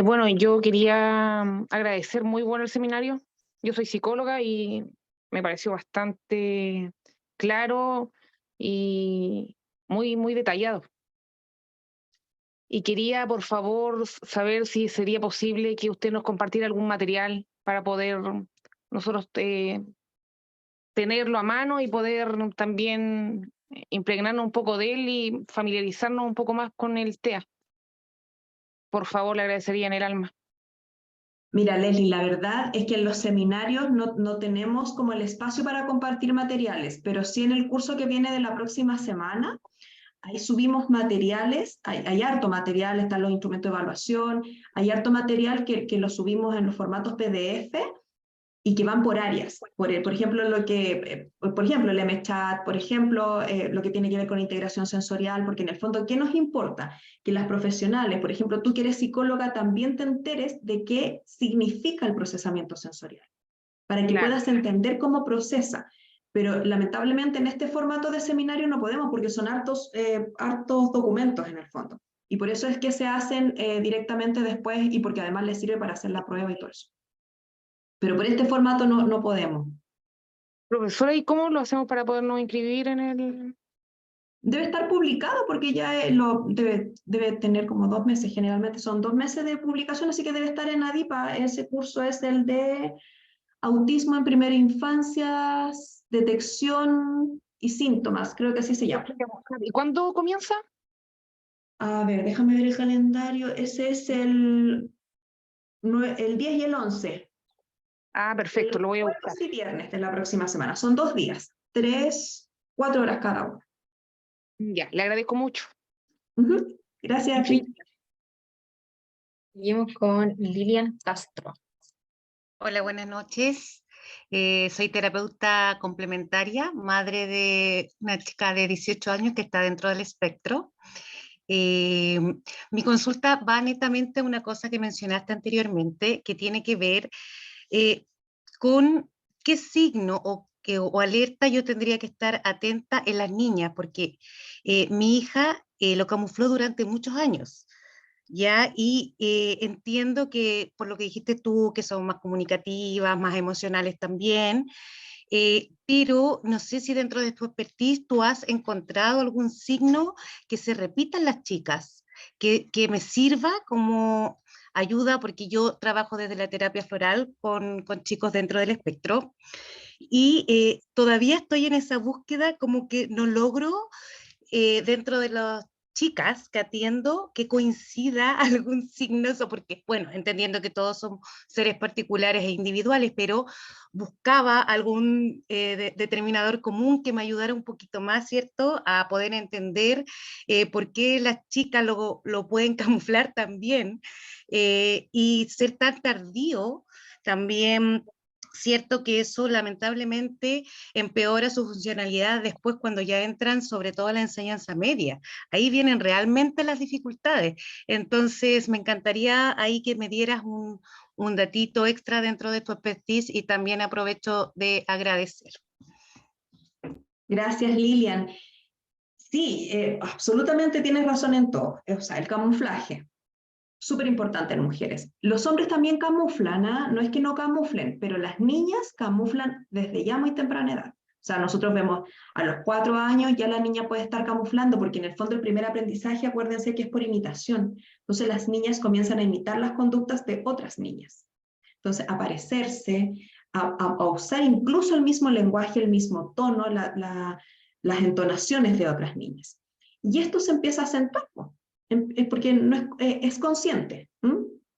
Bueno, yo quería agradecer, muy bueno el seminario. Yo soy psicóloga y me pareció bastante claro y muy detallado. Y quería, por favor, saber si sería posible que usted nos compartiera algún material para poder nosotros tenerlo a mano y poder también impregnarnos un poco de él y familiarizarnos un poco más con el TEA. Por favor, le agradecería en el alma. Mira, Leslie, la verdad es que en los seminarios no tenemos como el espacio para compartir materiales, pero sí en el curso que viene de la próxima semana, ahí subimos materiales, hay harto material, están los instrumentos de evaluación, hay harto material que lo subimos en los formatos PDF y que van por áreas. Por ejemplo, por ejemplo, el MChat, por ejemplo, lo que tiene que ver con integración sensorial, porque en el fondo, ¿qué nos importa? Que las profesionales, por ejemplo, tú que eres psicóloga, también te enteres de qué significa el procesamiento sensorial, para que Claro. puedas entender cómo procesa. Pero lamentablemente en este formato de seminario no podemos, porque son hartos documentos en el fondo. Y por eso es que se hacen directamente después y porque además les sirve para hacer la prueba y todo eso. Pero por este formato no podemos. Profesora, ¿y cómo lo hacemos para podernos inscribir en el...? Debe estar publicado porque ya debe tener como 2 meses, generalmente son 2 meses de publicación, así que debe estar en ADIPA. Ese curso es el de autismo en primera infancia, detección y síntomas, creo que así se llama. ¿Y cuándo comienza? A ver, déjame ver el calendario, ese es el 10 y el 11. Ah, perfecto, lo voy a buscar. Jueves y viernes de la próxima semana, son 2 días, 4 horas cada uno. Ya, le agradezco mucho. Gracias, Rick. Seguimos con Lilian Castro. Hola, buenas noches. Soy terapeuta complementaria, madre de una chica de 18 años que está dentro del espectro. Mi consulta va netamente a una cosa que mencionaste anteriormente, que tiene que ver con qué signo o alerta yo tendría que estar atenta en las niñas, porque mi hija lo camufló durante muchos años. ¿Ya? Y entiendo que por lo que dijiste tú, que son más comunicativas, más emocionales también, pero no sé si dentro de tu expertise tú has encontrado algún signo que se repita en las chicas, que me sirva como ayuda, porque yo trabajo desde la terapia floral con chicos dentro del espectro, y todavía estoy en esa búsqueda, como que no logro dentro de los chicas que atiendo que coincida algún signo, porque, bueno, entendiendo que todos somos seres particulares e individuales, pero buscaba algún determinador común que me ayudara un poquito más, ¿cierto?, a poder entender por qué las chicas lo pueden camuflar también, y ser tan tardío también. Cierto que eso lamentablemente empeora su funcionalidad después cuando ya entran sobre todo a la enseñanza media. Ahí vienen realmente las dificultades. Entonces me encantaría ahí que me dieras un datito extra dentro de tu expertise y también aprovecho de agradecer. Gracias, Lilian. Sí, absolutamente tienes razón en todo. O sea, el camuflaje, súper importante en mujeres. Los hombres también camuflan, ¿eh? No es que no camuflen, pero las niñas camuflan desde ya muy temprana edad. O sea, nosotros vemos a los 4 años ya la niña puede estar camuflando, porque en el fondo el primer aprendizaje, acuérdense que es por imitación. Entonces las niñas comienzan a imitar las conductas de otras niñas. Entonces, a parecerse, a usar incluso el mismo lenguaje, el mismo tono, las entonaciones de otras niñas. Y esto se empieza a acentuar, porque no es consciente.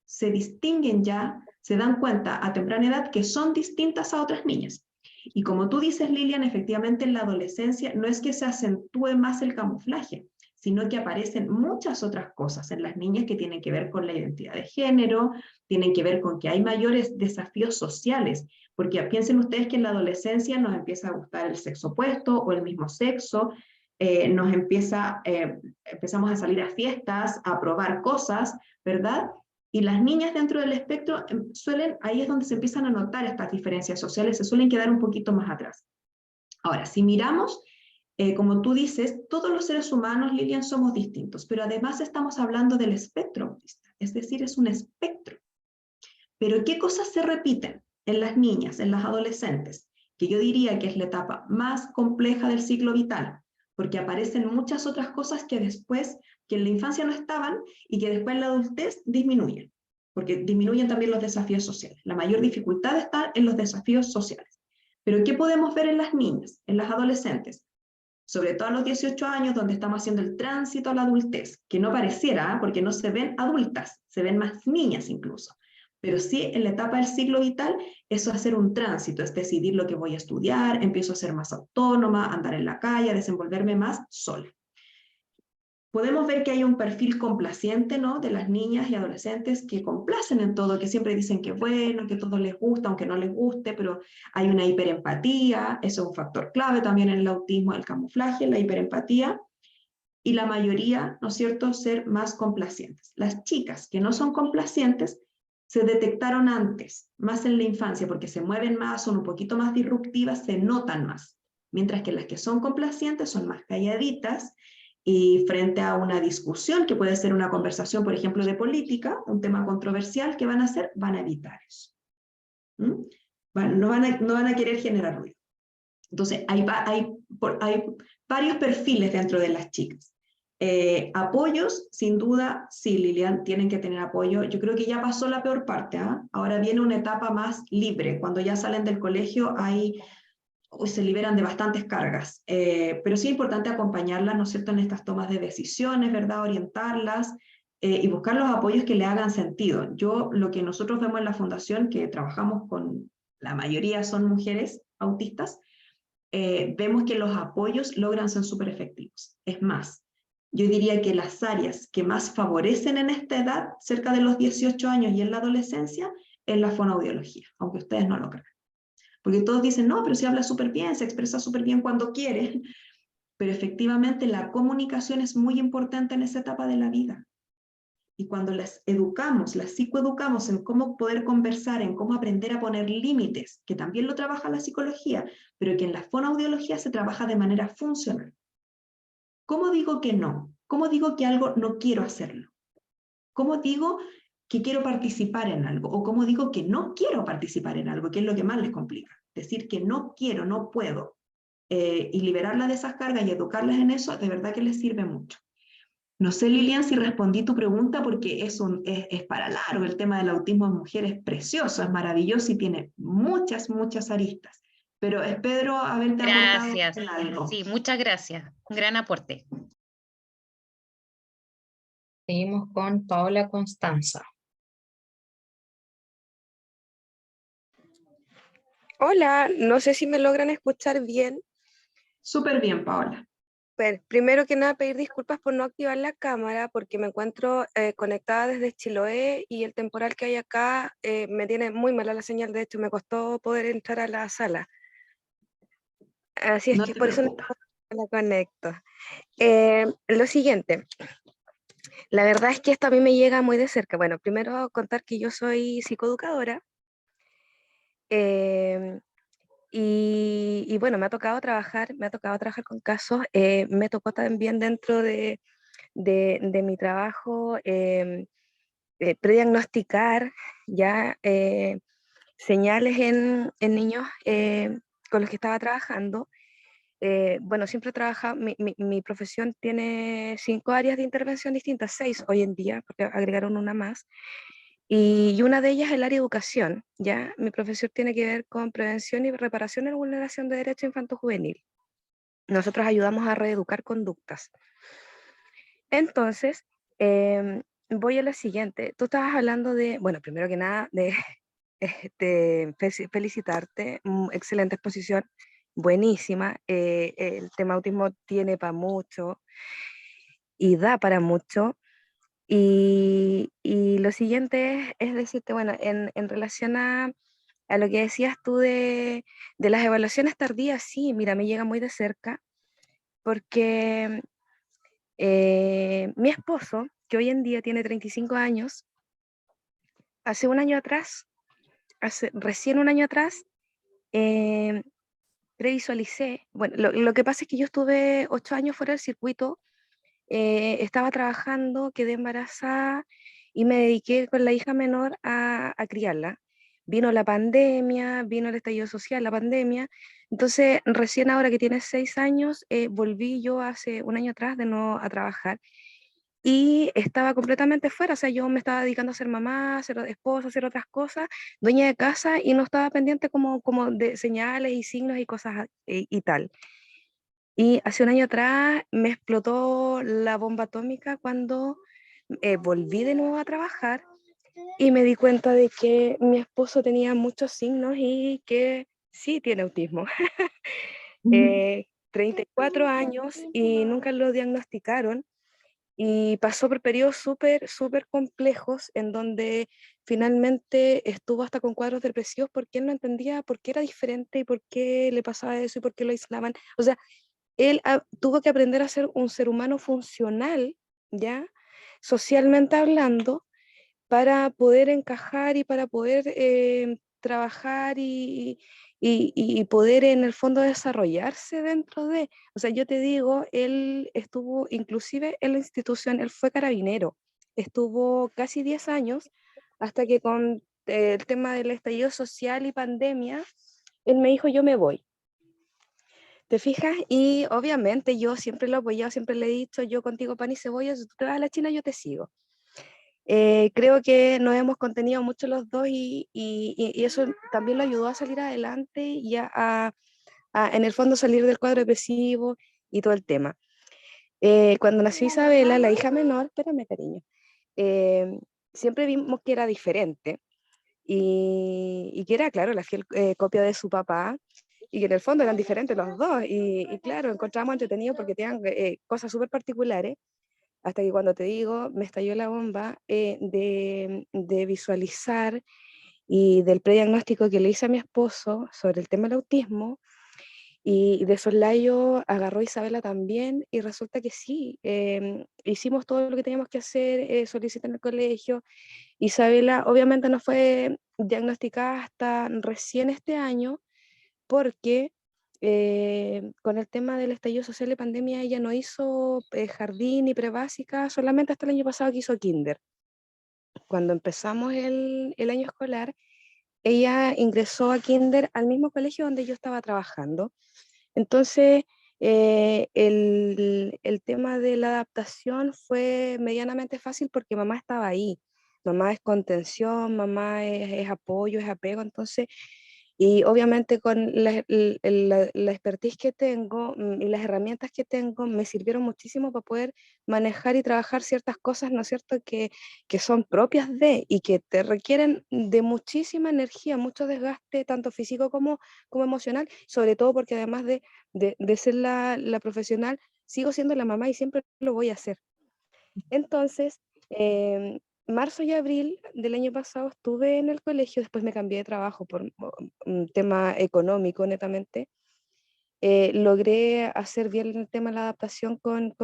Se distinguen ya, se dan cuenta a temprana edad que son distintas a otras niñas. Y como tú dices, Lilian, efectivamente en la adolescencia no es que se acentúe más el camuflaje, sino que aparecen muchas otras cosas en las niñas que tienen que ver con la identidad de género, tienen que ver con que hay mayores desafíos sociales, porque piensen ustedes que en la adolescencia nos empieza a gustar el sexo opuesto o el mismo sexo, empezamos a salir a fiestas, a probar cosas, ¿verdad? Y las niñas dentro del espectro ahí es donde se empiezan a notar estas diferencias sociales, se suelen quedar un poquito más atrás. Ahora, si miramos, como tú dices, todos los seres humanos, Lilian, somos distintos, pero además estamos hablando del espectro autista, es decir, es un espectro. Pero ¿qué cosas se repiten en las niñas, en las adolescentes? Que yo diría que es la etapa más compleja del ciclo vital, porque aparecen muchas otras cosas que en la infancia no estaban y que después en la adultez disminuyen, porque disminuyen también los desafíos sociales. La mayor dificultad está en los desafíos sociales. Pero ¿qué podemos ver en las niñas, en las adolescentes? Sobre todo a los 18 años, donde estamos haciendo el tránsito a la adultez, que no pareciera, porque no se ven adultas, se ven más niñas incluso. Pero sí, en la etapa del ciclo vital, eso es hacer un tránsito, es decidir lo que voy a estudiar, empiezo a ser más autónoma, andar en la calle, a desenvolverme más sola. Podemos ver que hay un perfil complaciente, ¿no?, de las niñas y adolescentes que complacen en todo, que siempre dicen que es bueno, que todo les gusta, aunque no les guste, pero hay una hiperempatía, eso es un factor clave también en el autismo, el camuflaje, la hiperempatía, y la mayoría, ¿no es cierto?, ser más complacientes. Las chicas que no son complacientes se detectaron antes, más en la infancia, porque se mueven más, son un poquito más disruptivas, se notan más, mientras que las que son complacientes son más calladitas, y frente a una discusión, que puede ser una conversación, por ejemplo, de política, un tema controversial, ¿qué van a hacer? Van a evitar eso. No van a querer generar ruido. Entonces, hay varios perfiles dentro de las chicas. Apoyos, sin duda, sí, Lilian, tienen que tener apoyo. Yo creo que ya pasó la peor parte, ¿eh? Ahora viene una etapa más libre. Cuando ya salen del colegio, se liberan de bastantes cargas, pero sí es importante acompañarlas, ¿no es cierto?, en estas tomas de decisiones, ¿verdad?, orientarlas y buscar los apoyos que le hagan sentido. Lo que nosotros vemos en la fundación, que trabajamos con, la mayoría son mujeres autistas, vemos que los apoyos logran ser súper efectivos. Es más, yo diría que las áreas que más favorecen en esta edad, cerca de los 18 años y en la adolescencia, es la fonoaudiología, aunque ustedes no lo crean. Porque todos dicen, no, pero si habla súper bien, se expresa súper bien cuando quiere. Pero efectivamente la comunicación es muy importante en esa etapa de la vida. Y cuando las educamos, las psicoeducamos en cómo poder conversar, en cómo aprender a poner límites, que también lo trabaja la psicología, pero que en la fonoaudiología se trabaja de manera funcional. ¿Cómo digo que no? ¿Cómo digo que algo no quiero hacerlo? ¿Cómo digo que quiero participar en algo? ¿O cómo digo que no quiero participar en algo? Que es lo que más les complica. Decir que no quiero, no puedo, y liberarla de esas cargas y educarlas en eso, de verdad que les sirve mucho. No sé, Lilian, si respondí tu pregunta, porque es para largo. El tema del autismo en mujeres es precioso, es maravilloso y tiene muchas, muchas aristas. Pero espero haberte aportado Gracias. en algo. Sí, muchas gracias. Un gran aporte. Seguimos con Paola Constanza. Hola, no sé si me logran escuchar bien. Súper bien, Paola. Primero que nada, pedir disculpas por no activar la cámara porque me encuentro conectada desde Chiloé y el temporal que hay acá me tiene muy mala la señal. De hecho, me costó poder entrar a la sala. Así es No que te por eso no preocupes. la conecto. Lo siguiente, la verdad es que esto a mí me llega muy de cerca. Bueno, primero contar que yo soy psicoeducadora. em, y bueno, me ha tocado trabajar con casos, me tocó también dentro de mi trabajo prediagnosticar ya señales en niños con los que estaba trabajando. Bueno, siempre he trabajado, mi profesión tiene 5 áreas de intervención distintas, 6 hoy en día, porque agregaron una más. Y una de ellas es el área de educación, ¿ya? Mi profesión tiene que ver con prevención y reparación y vulneración de derechos infanto-juvenil. Nosotros ayudamos a reeducar conductas. Entonces, voy a lo siguiente. Tú estabas hablando de, bueno, primero que nada, de felicitarte, excelente exposición, buenísima. El tema autismo tiene para mucho y da para mucho. Y lo siguiente es decirte, bueno, en relación a lo que decías tú de las evaluaciones tardías, sí, mira, me llega muy de cerca, porque mi esposo, que hoy en día tiene 35 años, hace un año atrás, recién un año atrás, eh, previsualicé, bueno, lo que pasa es que yo estuve 8 años fuera del circuito, estaba trabajando, quedé embarazada y me dediqué con la hija menor a criarla. Vino la pandemia, vino el estallido social, la pandemia. Entonces, recién ahora que tiene 6 años, volví yo hace un año atrás de nuevo a trabajar y estaba completamente fuera. O sea, yo me estaba dedicando a ser mamá, a ser esposa, a hacer otras cosas, dueña de casa y no estaba pendiente como de señales y signos y cosas y tal. Y hace un año atrás me explotó la bomba atómica cuando volví de nuevo a trabajar y me di cuenta de que mi esposo tenía muchos signos y que sí tiene autismo. 34 años y nunca lo diagnosticaron y pasó por periodos súper complejos en donde finalmente estuvo hasta con cuadros depresivos porque él no entendía por qué era diferente y por qué le pasaba eso y por qué lo aislaban. O sea, él tuvo que aprender a ser un ser humano funcional, ¿ya? Socialmente hablando, para poder encajar y para poder trabajar y poder en el fondo desarrollarse dentro de, o sea, yo te digo, él estuvo inclusive en la institución, él fue carabinero, estuvo casi 10 años hasta que con el tema del estallido social y pandemia, él me dijo, yo me voy. ¿Te fijas? Y obviamente yo siempre lo he apoyado, siempre le he dicho, yo contigo pan y cebolla, si tú te vas a la China, yo te sigo. Creo que nos hemos contenido mucho los dos y eso también lo ayudó a salir adelante y en el fondo salir del cuadro depresivo y todo el tema. Cuando nació Isabela, la hija menor, espérame cariño, eh, siempre vimos que era diferente y que era, claro, la fiel copia de su papá y que en el fondo eran diferentes los dos y claro, encontramos entretenido porque tenían cosas súper particulares hasta que cuando te digo, me estalló la bomba de visualizar y del prediagnóstico que le hice a mi esposo sobre el tema del autismo, y de soslayo agarró Isabela también, y resulta que sí, hicimos todo lo que teníamos que hacer, solicité en el colegio. Isabela obviamente no fue diagnosticada hasta recién este año, porque con el tema del estallido social y pandemia ella no hizo jardín ni prebásica, solamente hasta el año pasado que hizo kinder. Cuando empezamos el año escolar, ella ingresó a kinder al mismo colegio donde yo estaba trabajando. Entonces, el tema de la adaptación fue medianamente fácil porque mamá estaba ahí. Mamá es contención, mamá es apoyo, es apego, entonces Y obviamente con la expertise que tengo y las herramientas que tengo me sirvieron muchísimo para poder manejar y trabajar ciertas cosas, ¿no es cierto?, que son propias de y que te requieren de muchísima energía, mucho desgaste, tanto físico como emocional, sobre todo porque además de ser la profesional, sigo siendo la mamá y siempre lo voy a hacer. Entonces, marzo y abril del año pasado estuve en el colegio, después me cambié de trabajo por un tema económico netamente. Logré hacer bien el tema de la adaptación con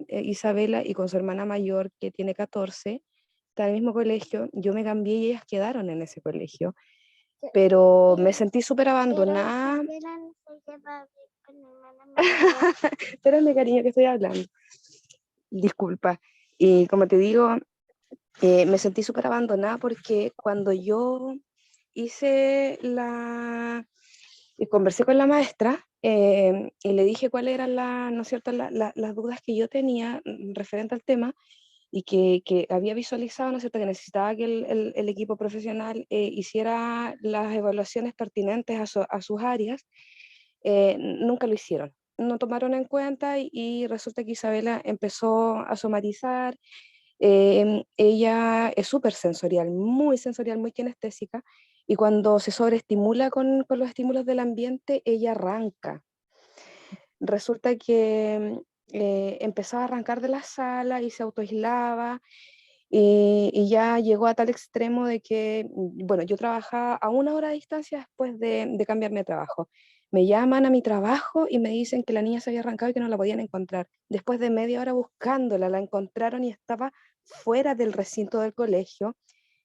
Isabela y con su hermana mayor, que tiene 14, está en el mismo colegio. Yo me cambié y ellas quedaron en ese colegio, pero me sentí súper abandonada. Espérame, cariño, que estoy hablando. Disculpa. Y como te digo, me sentí súper abandonada porque cuando yo conversé con la maestra y le dije cuáles eran ¿no es cierto?, las dudas que yo tenía referente al tema y que había visualizado, ¿no es cierto?, que necesitaba que el equipo profesional hiciera las evaluaciones pertinentes a sus áreas, nunca lo hicieron. No tomaron en cuenta y resulta que Isabela empezó a somatizar. Ella es súper sensorial, muy kinestésica, y cuando se sobreestimula con los estímulos del ambiente, ella arranca. Resulta que empezaba a arrancar de la sala y se autoaislaba, y ya llegó a tal extremo de que, bueno, yo trabajaba a 1 hora de distancia después de cambiarme de trabajo. Me llaman a mi trabajo y me dicen que la niña se había arrancado y que no la podían encontrar. Después de media hora buscándola, la encontraron y estaba fuera del recinto del colegio.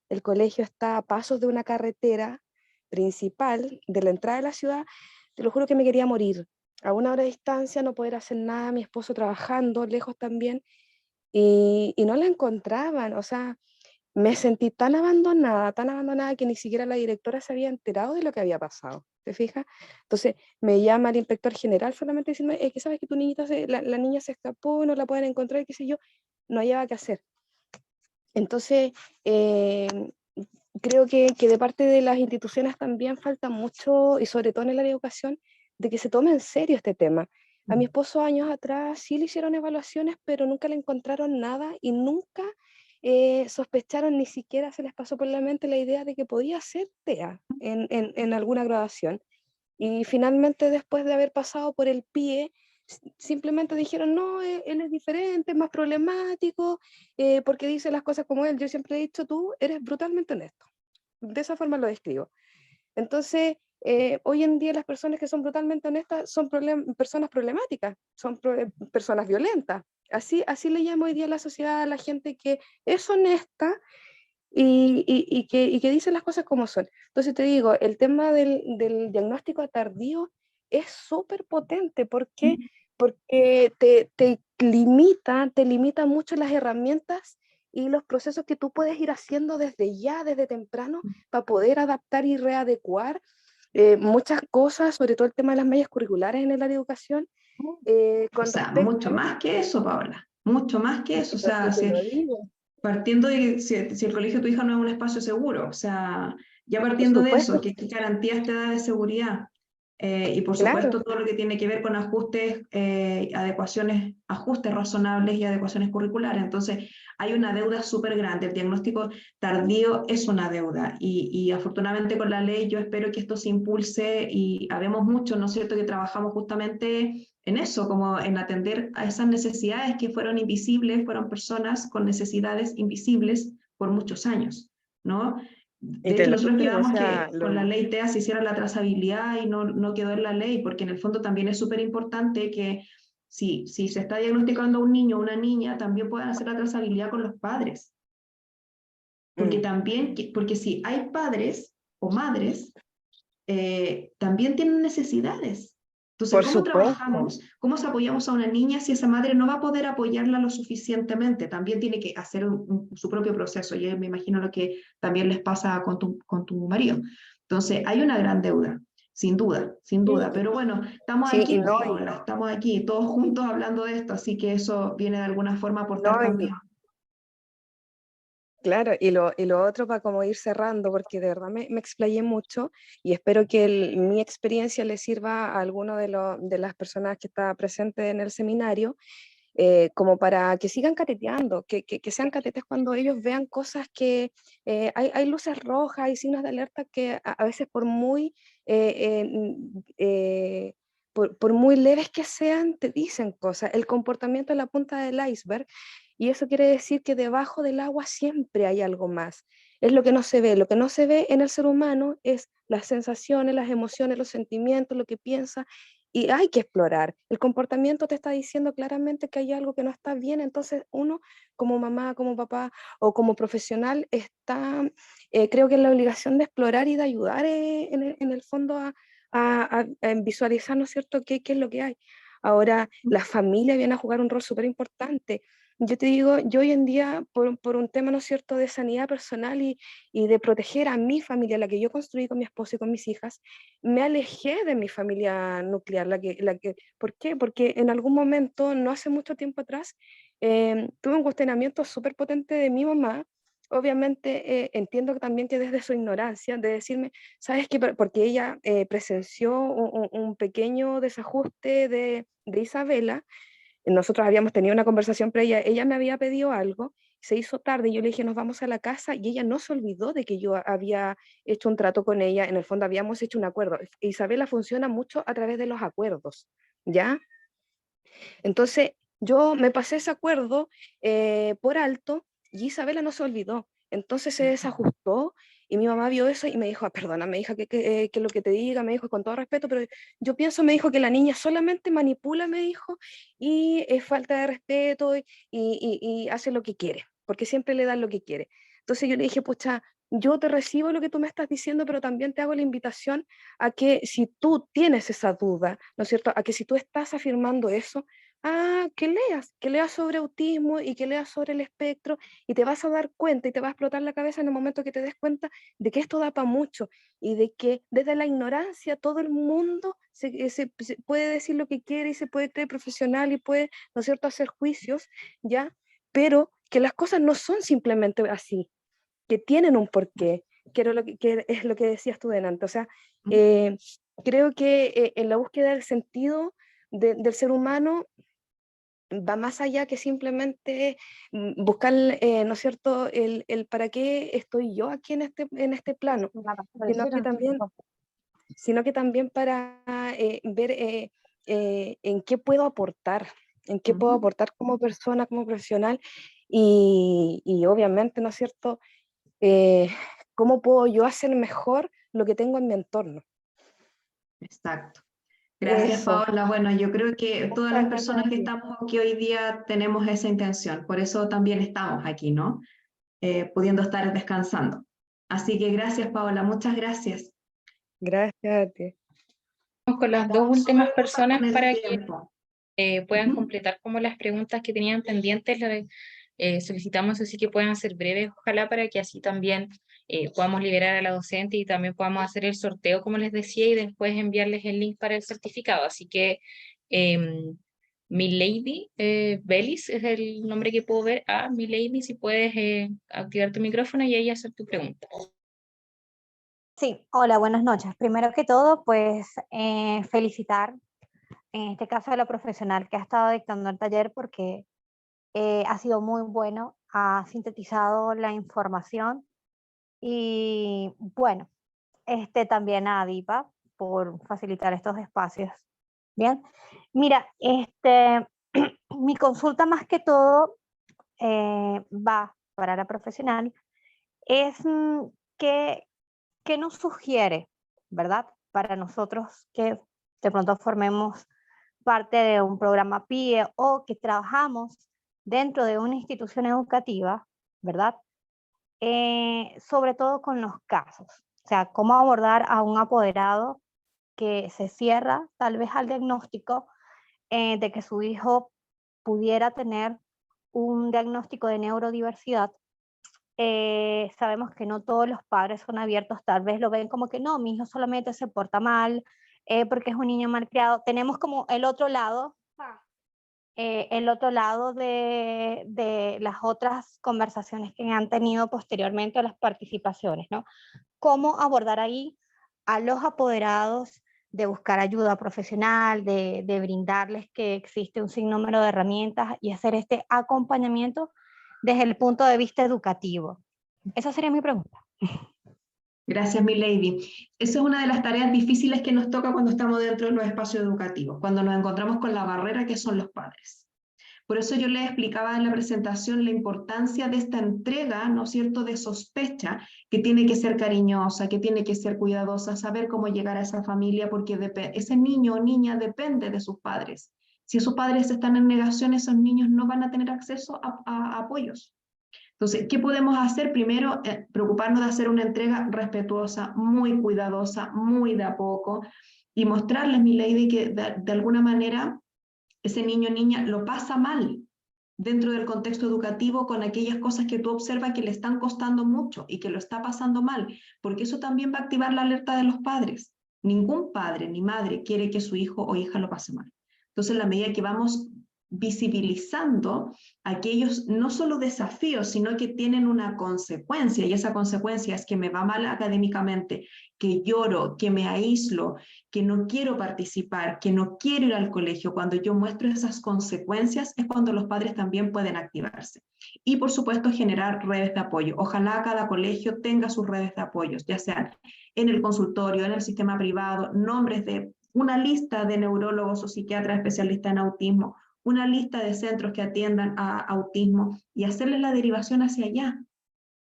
El colegio está a pasos de una carretera principal de la entrada de la ciudad. Te lo juro que me quería morir. A 1 hora de distancia, no poder hacer nada, mi esposo trabajando, lejos también, y no la encontraban. O sea, me sentí tan abandonada que ni siquiera la directora se había enterado de lo que había pasado. ¿Te fijas? Entonces me llama el inspector general solamente diciendo, es que sabes que tu niñita, la niña se escapó, no la pueden encontrar, y qué sé yo, no hallaba qué hacer. Entonces, creo que de parte de las instituciones también falta mucho, y sobre todo en el área de educación, de que se tome en serio este tema. A mi esposo años atrás sí le hicieron evaluaciones, pero nunca le encontraron nada y nunca sospecharon, ni siquiera se les pasó por la mente la idea de que podía ser TEA en alguna graduación. Y finalmente, después de haber pasado por el PIE, simplemente dijeron, no, él es diferente, es más problemático, porque dice las cosas como él. Yo siempre he dicho, tú eres brutalmente honesto. De esa forma lo describo. Entonces, hoy en día las personas que son brutalmente honestas son personas problemáticas, son personas violentas. Así le llamo hoy día a la sociedad a la gente que es honesta y que dice las cosas como son. Entonces te digo, el tema del diagnóstico tardío es súper potente. ¿Por qué? Porque te limita mucho las herramientas y los procesos que tú puedes ir haciendo desde ya, desde temprano, para poder adaptar y readecuar muchas cosas, sobre todo el tema de las mallas curriculares en el área de educación. O sea, mucho más que eso, Paola, mucho más que eso. O sea, partiendo de que si el colegio de tu hija no es un espacio seguro, o sea, ya partiendo de eso, ¿qué garantías te da de seguridad? Y por supuesto todo lo que tiene que ver con ajustes, ajustes razonables y adecuaciones curriculares. Entonces, hay una deuda súper grande. El diagnóstico tardío es una deuda y afortunadamente con la ley yo espero que esto se impulse y habemos muchos, ¿no es cierto?, que trabajamos justamente en eso, como en atender a esas necesidades que fueron invisibles, fueron personas con necesidades invisibles por muchos años, ¿no? De hecho, nosotros esperábamos que con la ley TEA se hiciera la trazabilidad y no quedó en la ley, porque en el fondo también es súper importante que si se está diagnosticando a un niño o una niña, también puedan hacer la trazabilidad con los padres. Porque si hay padres o madres, también tienen necesidades. Entonces, ¿cómo trabajamos? ¿Cómo apoyamos a una niña si esa madre no va a poder apoyarla lo suficientemente? También tiene que hacer su propio proceso. Yo me imagino lo que también les pasa con tu marido. Entonces, hay una gran deuda, sin duda. Pero bueno, estamos aquí, Paola, estamos aquí, todos juntos hablando de esto, así que eso viene de alguna forma a aportar también. Claro, y lo otro para como ir cerrando, porque de verdad me explayé mucho y espero que mi experiencia le sirva a alguno de las personas que está presente en el seminario, como para que sigan cateteando, que sean catetes cuando ellos vean cosas que hay luces rojas, hay signos de alerta que a veces por muy leves que sean, te dicen cosas. El comportamiento es la punta del iceberg y eso quiere decir que debajo del agua siempre hay algo más. Es lo que no se ve. Lo que no se ve en el ser humano es las sensaciones, las emociones, los sentimientos, lo que piensa, y hay que explorar. El comportamiento te está diciendo claramente que hay algo que no está bien, entonces uno como mamá, como papá o como profesional está, creo que en la obligación de explorar y de ayudar en el fondo a visualizar, ¿no es cierto?, qué es lo que hay. Ahora, la familia viene a jugar un rol súper importante. Yo te digo, yo hoy en día, por un tema, ¿no es cierto?, de sanidad personal y de proteger a mi familia, la que yo construí con mi esposo y con mis hijas, me alejé de mi familia nuclear. ¿Por qué? Porque en algún momento, no hace mucho tiempo atrás, tuve un cuestionamiento súper potente de mi mamá. Obviamente entiendo que también que desde su ignorancia, de decirme, ¿sabes qué? Porque ella presenció un pequeño desajuste de Isabela. Nosotros habíamos tenido una conversación previa, ella me había pedido algo, se hizo tarde y yo le dije, nos vamos a la casa, y ella no se olvidó de que yo había hecho un trato con ella, en el fondo habíamos hecho un acuerdo. Isabela funciona mucho a través de los acuerdos, ¿ya? Entonces yo me pasé ese acuerdo por alto y Isabela no se olvidó. Entonces se desajustó y mi mamá vio eso y me dijo, perdóname hija, que lo que te diga, me dijo con todo respeto, pero yo pienso, me dijo, que la niña solamente manipula, me dijo, y es falta de respeto y hace lo que quiere, porque siempre le dan lo que quiere. Entonces yo le dije, pucha, yo te recibo lo que tú me estás diciendo, pero también te hago la invitación a que si tú tienes esa duda, ¿no es cierto?, a que si tú estás afirmando eso, que leas sobre autismo y que leas sobre el espectro, y te vas a dar cuenta y te va a explotar la cabeza en el momento que te des cuenta de que esto da para mucho y de que desde la ignorancia todo el mundo se puede decir lo que quiere y se puede creer profesional y puede, ¿no es cierto?, hacer juicios, ¿ya? Pero que las cosas no son simplemente así, que tienen un porqué, que es lo que decías tú delante. O sea, creo que en la búsqueda del sentido del ser humano va más allá que simplemente buscar, ¿no es cierto?, el para qué estoy yo aquí en este plano, sino que también para ver en qué puedo aportar como persona, como profesional, y obviamente, ¿no es cierto?, cómo puedo yo hacer mejor lo que tengo en mi entorno. Exacto. Gracias, Eso. Paola. Bueno, yo creo que todas las Muchas personas que gracias. estamos aquí hoy día tenemos esa intención, por eso también estamos aquí, ¿no? Pudiendo estar descansando. Así que gracias, Paola, muchas gracias. Gracias a ti. Vamos con las dos Estamos últimas súper personas con el para que tiempo. puedan Ujú. completar como las preguntas que tenían pendientes. Solicitamos así que puedan ser breves, ojalá, para que así también podamos liberar a la docente y también podamos hacer el sorteo, como les decía, y después enviarles el link para el certificado. Así que Milady Belis es el nombre que puedo ver. Milady, si puedes activar tu micrófono y ahí hacer tu pregunta. Sí, hola, buenas noches. Primero que todo, pues felicitar, en este caso a la profesional que ha estado dictando el taller, porque ha sido muy bueno, ha sintetizado la información y bueno, también a Adipa por facilitar estos espacios. Bien, mira, mi consulta más que todo va para la profesional, es que ¿qué nos sugiere, verdad? Para nosotros que de pronto formemos parte de un programa PIE o que trabajamos dentro de una institución educativa, ¿verdad? Sobre todo con los casos. O sea, cómo abordar a un apoderado que se cierra tal vez al diagnóstico de que su hijo pudiera tener un diagnóstico de neurodiversidad. Sabemos que no todos los padres son abiertos, tal vez lo ven como que no, mi hijo solamente se porta mal porque es un niño malcriado. Tenemos como el otro lado el otro lado de las otras conversaciones que han tenido posteriormente a las participaciones, ¿no? Cómo abordar ahí a los apoderados, de buscar ayuda profesional, de brindarles que existe un sinnúmero de herramientas y hacer este acompañamiento desde el punto de vista educativo. Esa sería mi pregunta. Gracias, Milady. Esa es una de las tareas difíciles que nos toca cuando estamos dentro de los espacios educativos, cuando nos encontramos con la barrera que son los padres. Por eso yo les explicaba en la presentación la importancia de esta entrega, ¿no es cierto?, de sospecha, que tiene que ser cariñosa, que tiene que ser cuidadosa, saber cómo llegar a esa familia, porque ese niño o niña depende de sus padres. Si esos padres están en negación, esos niños no van a tener acceso a apoyos. Entonces, ¿qué podemos hacer? Primero, preocuparnos de hacer una entrega respetuosa, muy cuidadosa, muy de a poco, y mostrarles, Milady, que de alguna manera ese niño o niña lo pasa mal dentro del contexto educativo con aquellas cosas que tú observas que le están costando mucho y que lo está pasando mal, porque eso también va a activar la alerta de los padres. Ningún padre ni madre quiere que su hijo o hija lo pase mal. Entonces, en la medida que vamos visibilizando aquellos no solo desafíos, sino que tienen una consecuencia, y esa consecuencia es que me va mal académicamente, que lloro, que me aíslo, que no quiero participar, que no quiero ir al colegio. Cuando yo muestro esas consecuencias es cuando los padres también pueden activarse. Y por supuesto generar redes de apoyo. Ojalá cada colegio tenga sus redes de apoyo, ya sean en el consultorio, en el sistema privado, nombres de una lista de neurólogos o psiquiatras especialistas en autismo, una lista de centros que atiendan a autismo y hacerles la derivación hacia allá.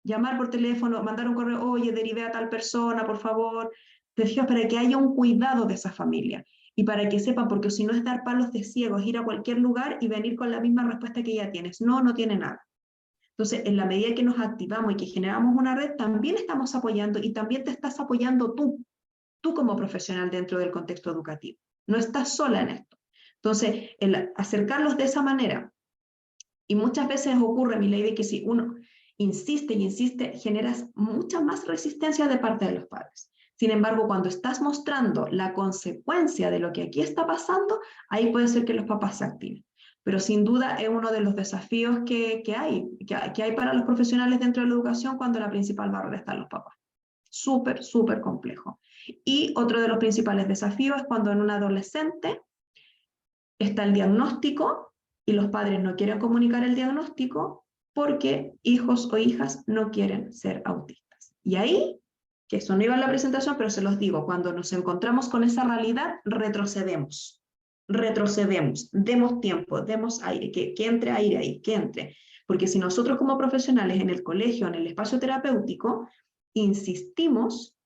Llamar por teléfono, mandar un correo, oye, derivé a tal persona, por favor, te fijas, para que haya un cuidado de esa familia y para que sepan, porque si no es dar palos de ciegos, ir a cualquier lugar y venir con la misma respuesta que ya tienes. No, no tiene nada. Entonces, en la medida que nos activamos y que generamos una red, también estamos apoyando y también te estás apoyando tú como profesional dentro del contexto educativo. No estás sola en esto. Entonces, el acercarlos de esa manera, y muchas veces ocurre, Milady, que si uno insiste y insiste, generas mucha más resistencia de parte de los padres. Sin embargo, cuando estás mostrando la consecuencia de lo que aquí está pasando, ahí puede ser que los papás se activen. Pero sin duda es uno de los desafíos que hay para los profesionales dentro de la educación cuando la principal barrera está en los papás. Súper, súper complejo. Y otro de los principales desafíos es cuando en un adolescente está el diagnóstico y los padres no quieren comunicar el diagnóstico porque hijos o hijas no quieren ser autistas. Y ahí, que eso no iba en la presentación, pero se los digo, cuando nos encontramos con esa realidad, retrocedemos, demos tiempo, demos aire, que entre aire ahí, que entre. Porque si nosotros como profesionales en el colegio, en el espacio terapéutico, insistimos,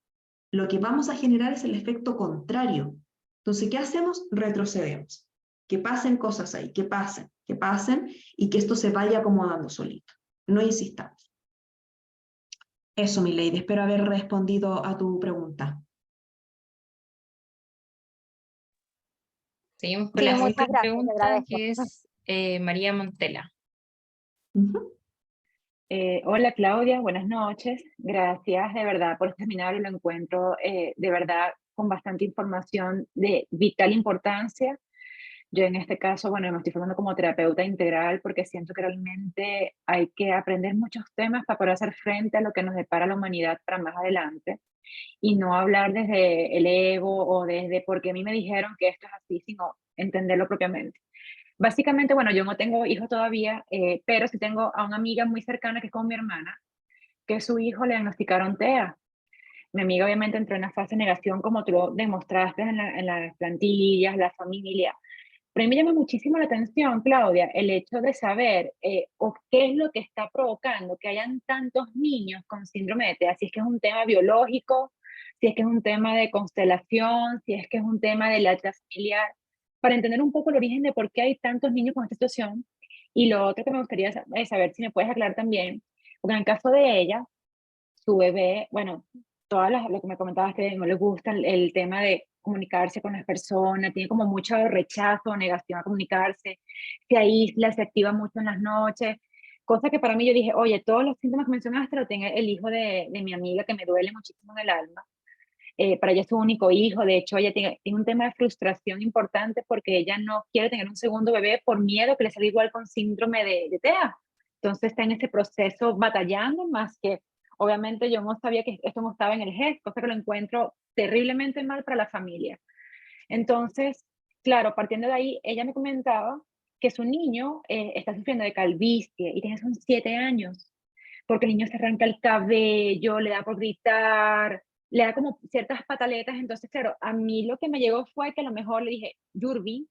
lo que vamos a generar es el efecto contrario. Entonces, ¿qué hacemos? Retrocedemos. Que pasen cosas ahí, que pasen, y que esto se vaya acomodando solito. No insistamos. Eso, Milady, espero haber respondido a tu pregunta. Seguimos con Sí, la muchas siguiente gracias, te pregunta, agradezco. que es María Montela. Hola Claudia, buenas noches. Gracias de verdad por este seminario. Lo encuentro de verdad con bastante información de vital importancia. Yo en este caso, bueno, me estoy formando como terapeuta integral porque siento que realmente hay que aprender muchos temas para poder hacer frente a lo que nos depara la humanidad para más adelante y no hablar desde el ego o desde porque a mí me dijeron que esto es así, sino entenderlo propiamente. Básicamente, bueno, yo no tengo hijos todavía, pero sí tengo a una amiga muy cercana que es como mi hermana, que su hijo le diagnosticaron TEA. Mi amiga obviamente entró en una fase de negación como tú lo demostraste en las plantillas, la familia. Pero a mí me llama muchísimo la atención, Claudia, el hecho de saber o qué es lo que está provocando que hayan tantos niños con síndrome de TEA, si es que es un tema biológico, si es que es un tema de constelación, si es que es un tema de la familiar, para entender un poco el origen de por qué hay tantos niños con esta situación. Y lo otro que me gustaría saber si me puedes aclarar también, porque en el caso de ella, su bebé, bueno, lo que me comentabas que no le gusta el tema de comunicarse con las personas, tiene como mucho rechazo, negación a comunicarse, se aísla, se activa mucho en las noches, cosa que para mí yo dije, oye, todos los síntomas que mencionaste lo tiene el hijo de mi amiga, que me duele muchísimo en el alma. para ella es su único hijo. De hecho, ella tiene un tema de frustración importante porque ella no quiere tener un segundo bebé por miedo que le salga igual con síndrome de TEA. Entonces está en ese proceso batallando, más que obviamente yo no sabía que esto no estaba en el GES, cosa que lo encuentro terriblemente mal para la familia. Entonces, claro, partiendo de ahí, ella me comentaba que su niño está sufriendo de calvicie y tiene son 7 años, porque el niño se arranca el cabello, le da por gritar, le da como ciertas pataletas. Entonces, claro, a mí lo que me llegó fue que a lo mejor le dije, Yurbi,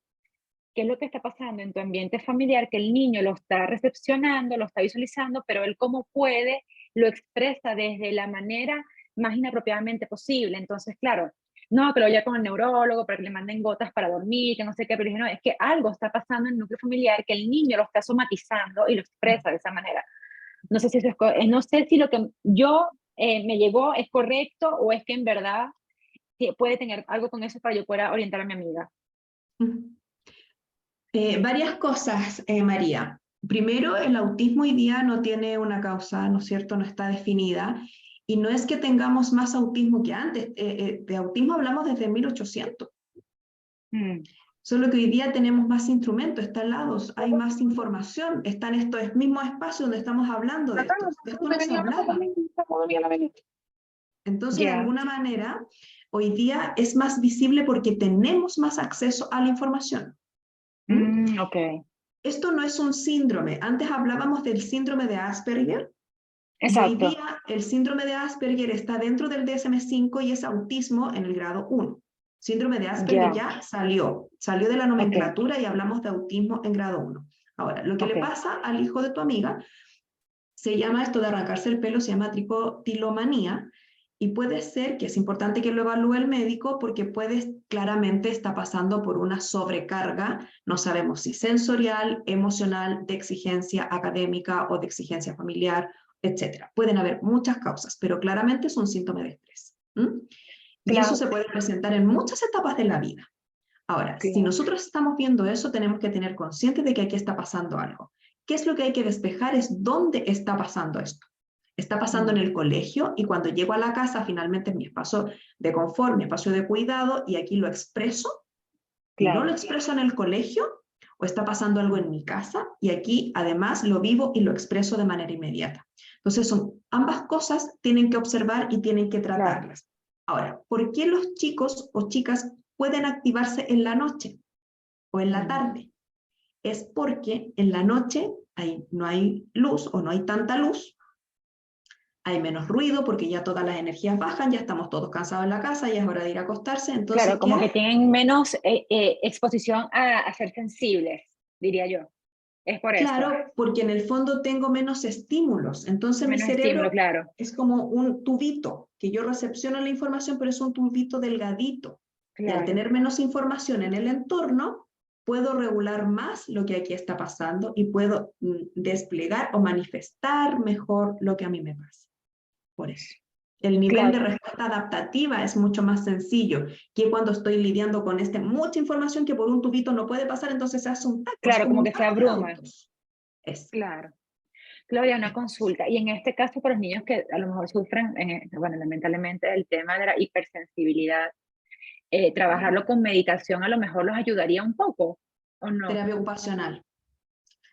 ¿qué es lo que está pasando en tu ambiente familiar? Que el niño lo está recepcionando, lo está visualizando, pero él como puede, lo expresa desde la manera más inapropiadamente posible. Entonces, claro, no, que lo vaya con el neurólogo para que le manden gotas para dormir, que no sé qué, pero dije, no, es que algo está pasando en el núcleo familiar, que el niño lo está somatizando y lo expresa de esa manera. No sé si, eso es, no sé si lo que yo me llegó es correcto o es que en verdad puede tener algo con eso para yo pueda orientar a mi amiga. Varias cosas, María. Primero, el autismo hoy día no tiene una causa, ¿no es cierto? No está definida. Y no es que tengamos más autismo que antes. De autismo hablamos desde 1800. Solo que hoy día tenemos más instrumentos, están lados, hay más información, están estos mismos espacios donde estamos hablando de esto. De esto no se hablaba. Entonces, de alguna manera, hoy día es más visible porque tenemos más acceso a la información. Ok. Esto no es un síndrome. Antes hablábamos del síndrome de Asperger. Exacto. Y hoy día el síndrome de Asperger está dentro del DSM-5 y es autismo en el grado 1. Síndrome de Asperger ya salió de la nomenclatura y hablamos de autismo en grado 1. Ahora, lo que le pasa al hijo de tu amiga, se llama esto de arrancarse el pelo, se llama tricotilomanía, y puede ser que es importante que lo evalúe el médico porque claramente está pasando por una sobrecarga, no sabemos si sensorial, emocional, de exigencia académica o de exigencia familiar, etc. Pueden haber muchas causas, pero claramente es un síntoma de estrés. Y eso se puede presentar en muchas etapas de la vida. Ahora, si nosotros estamos viendo eso, tenemos que tener consciente de que aquí está pasando algo. ¿Qué es lo que hay que despejar? Es dónde está pasando esto. Está pasando en el colegio y cuando llego a la casa, finalmente es mi espacio de confort, mi espacio de cuidado y aquí lo expreso. Y no lo expreso en el colegio, o está pasando algo en mi casa y aquí además lo vivo y lo expreso de manera inmediata. Entonces, ambas cosas tienen que observar y tienen que tratarlas. Ahora, ¿por qué los chicos o chicas pueden activarse en la noche o en la tarde? Es porque en la noche no hay luz o no hay tanta luz, hay menos ruido porque ya todas las energías bajan, ya estamos todos cansados en la casa, ya es hora de ir a acostarse. Entonces, claro, como que tienen menos exposición a ser sensibles, diría yo. Es por eso. Claro, porque en el fondo tengo menos estímulos. Entonces mi cerebro es como un tubito, que yo recepciono la información, pero es un tubito delgadito. Y al tener menos información en el entorno, puedo regular más lo que aquí está pasando y puedo desplegar o manifestar mejor lo que a mí me pasa. Por eso. El nivel de respuesta adaptativa es mucho más sencillo que cuando estoy lidiando con mucha información que por un tubito no puede pasar, entonces se hace un taco. Claro, como que se abruma. Claro. Claudia, una consulta. Y en este caso, para los niños que a lo mejor sufren, bueno, lamentablemente, el tema de la hipersensibilidad, trabajarlo con meditación a lo mejor los ayudaría un poco, ¿o no? Terapia ocupacional.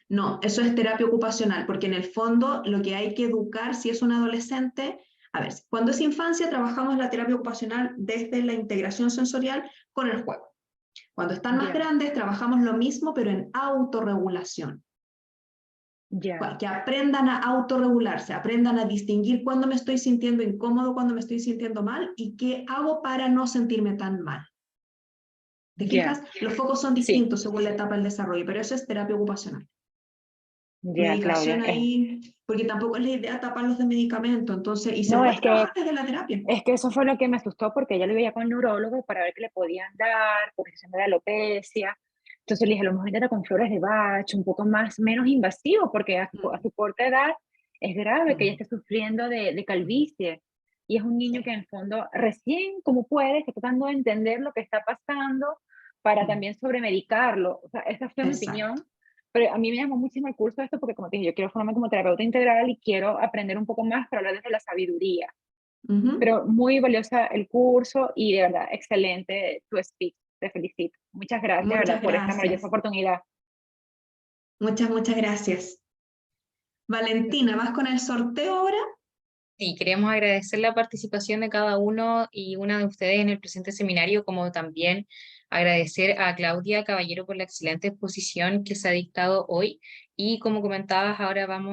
No, eso es terapia ocupacional, porque en el fondo lo que hay que educar si es un adolescente, a ver, cuando es infancia trabajamos la terapia ocupacional desde la integración sensorial con el juego. Cuando están más grandes trabajamos lo mismo, pero en autorregulación. Que aprendan a autorregularse, aprendan a distinguir cuándo me estoy sintiendo incómodo, cuándo me estoy sintiendo mal y qué hago para no sentirme tan mal. ¿Te fijas? Los focos son distintos según la etapa del desarrollo, pero eso es terapia ocupacional. Medicación Claudia, ahí, porque tampoco es la idea taparlos de medicamento, entonces, y se no, puede trabajar desde la terapia. Es que eso fue lo que me asustó porque ella lo veía con el neurólogo para ver qué le podían dar, porque se llama alopecia. Entonces le dije, a lo mejor intenta con flores de Bach, un poco menos invasivo, porque a su corta edad es grave que ella esté sufriendo de calvicie. Y es un niño que en el fondo recién, como puede, está tratando de entender lo que está pasando para también sobremedicarlo. O sea, esa fue mi opinión. Pero a mí me llamó muchísimo el curso esto porque, como te dije, yo quiero formarme como terapeuta integral y quiero aprender un poco más para hablar desde la sabiduría. Ujú. Pero muy valiosa el curso y de verdad, excelente tu speech. Te felicito. Muchas gracias, de Muchas verdad, por esta gracias. maravillosa oportunidad. Muchas gracias. Valentina, ¿vas con el sorteo ahora? Sí, queremos agradecer la participación de cada uno y una de ustedes en el presente seminario, como también agradecer a Claudia Caballero por la excelente exposición que se ha dictado hoy. Y como comentabas, ahora vamos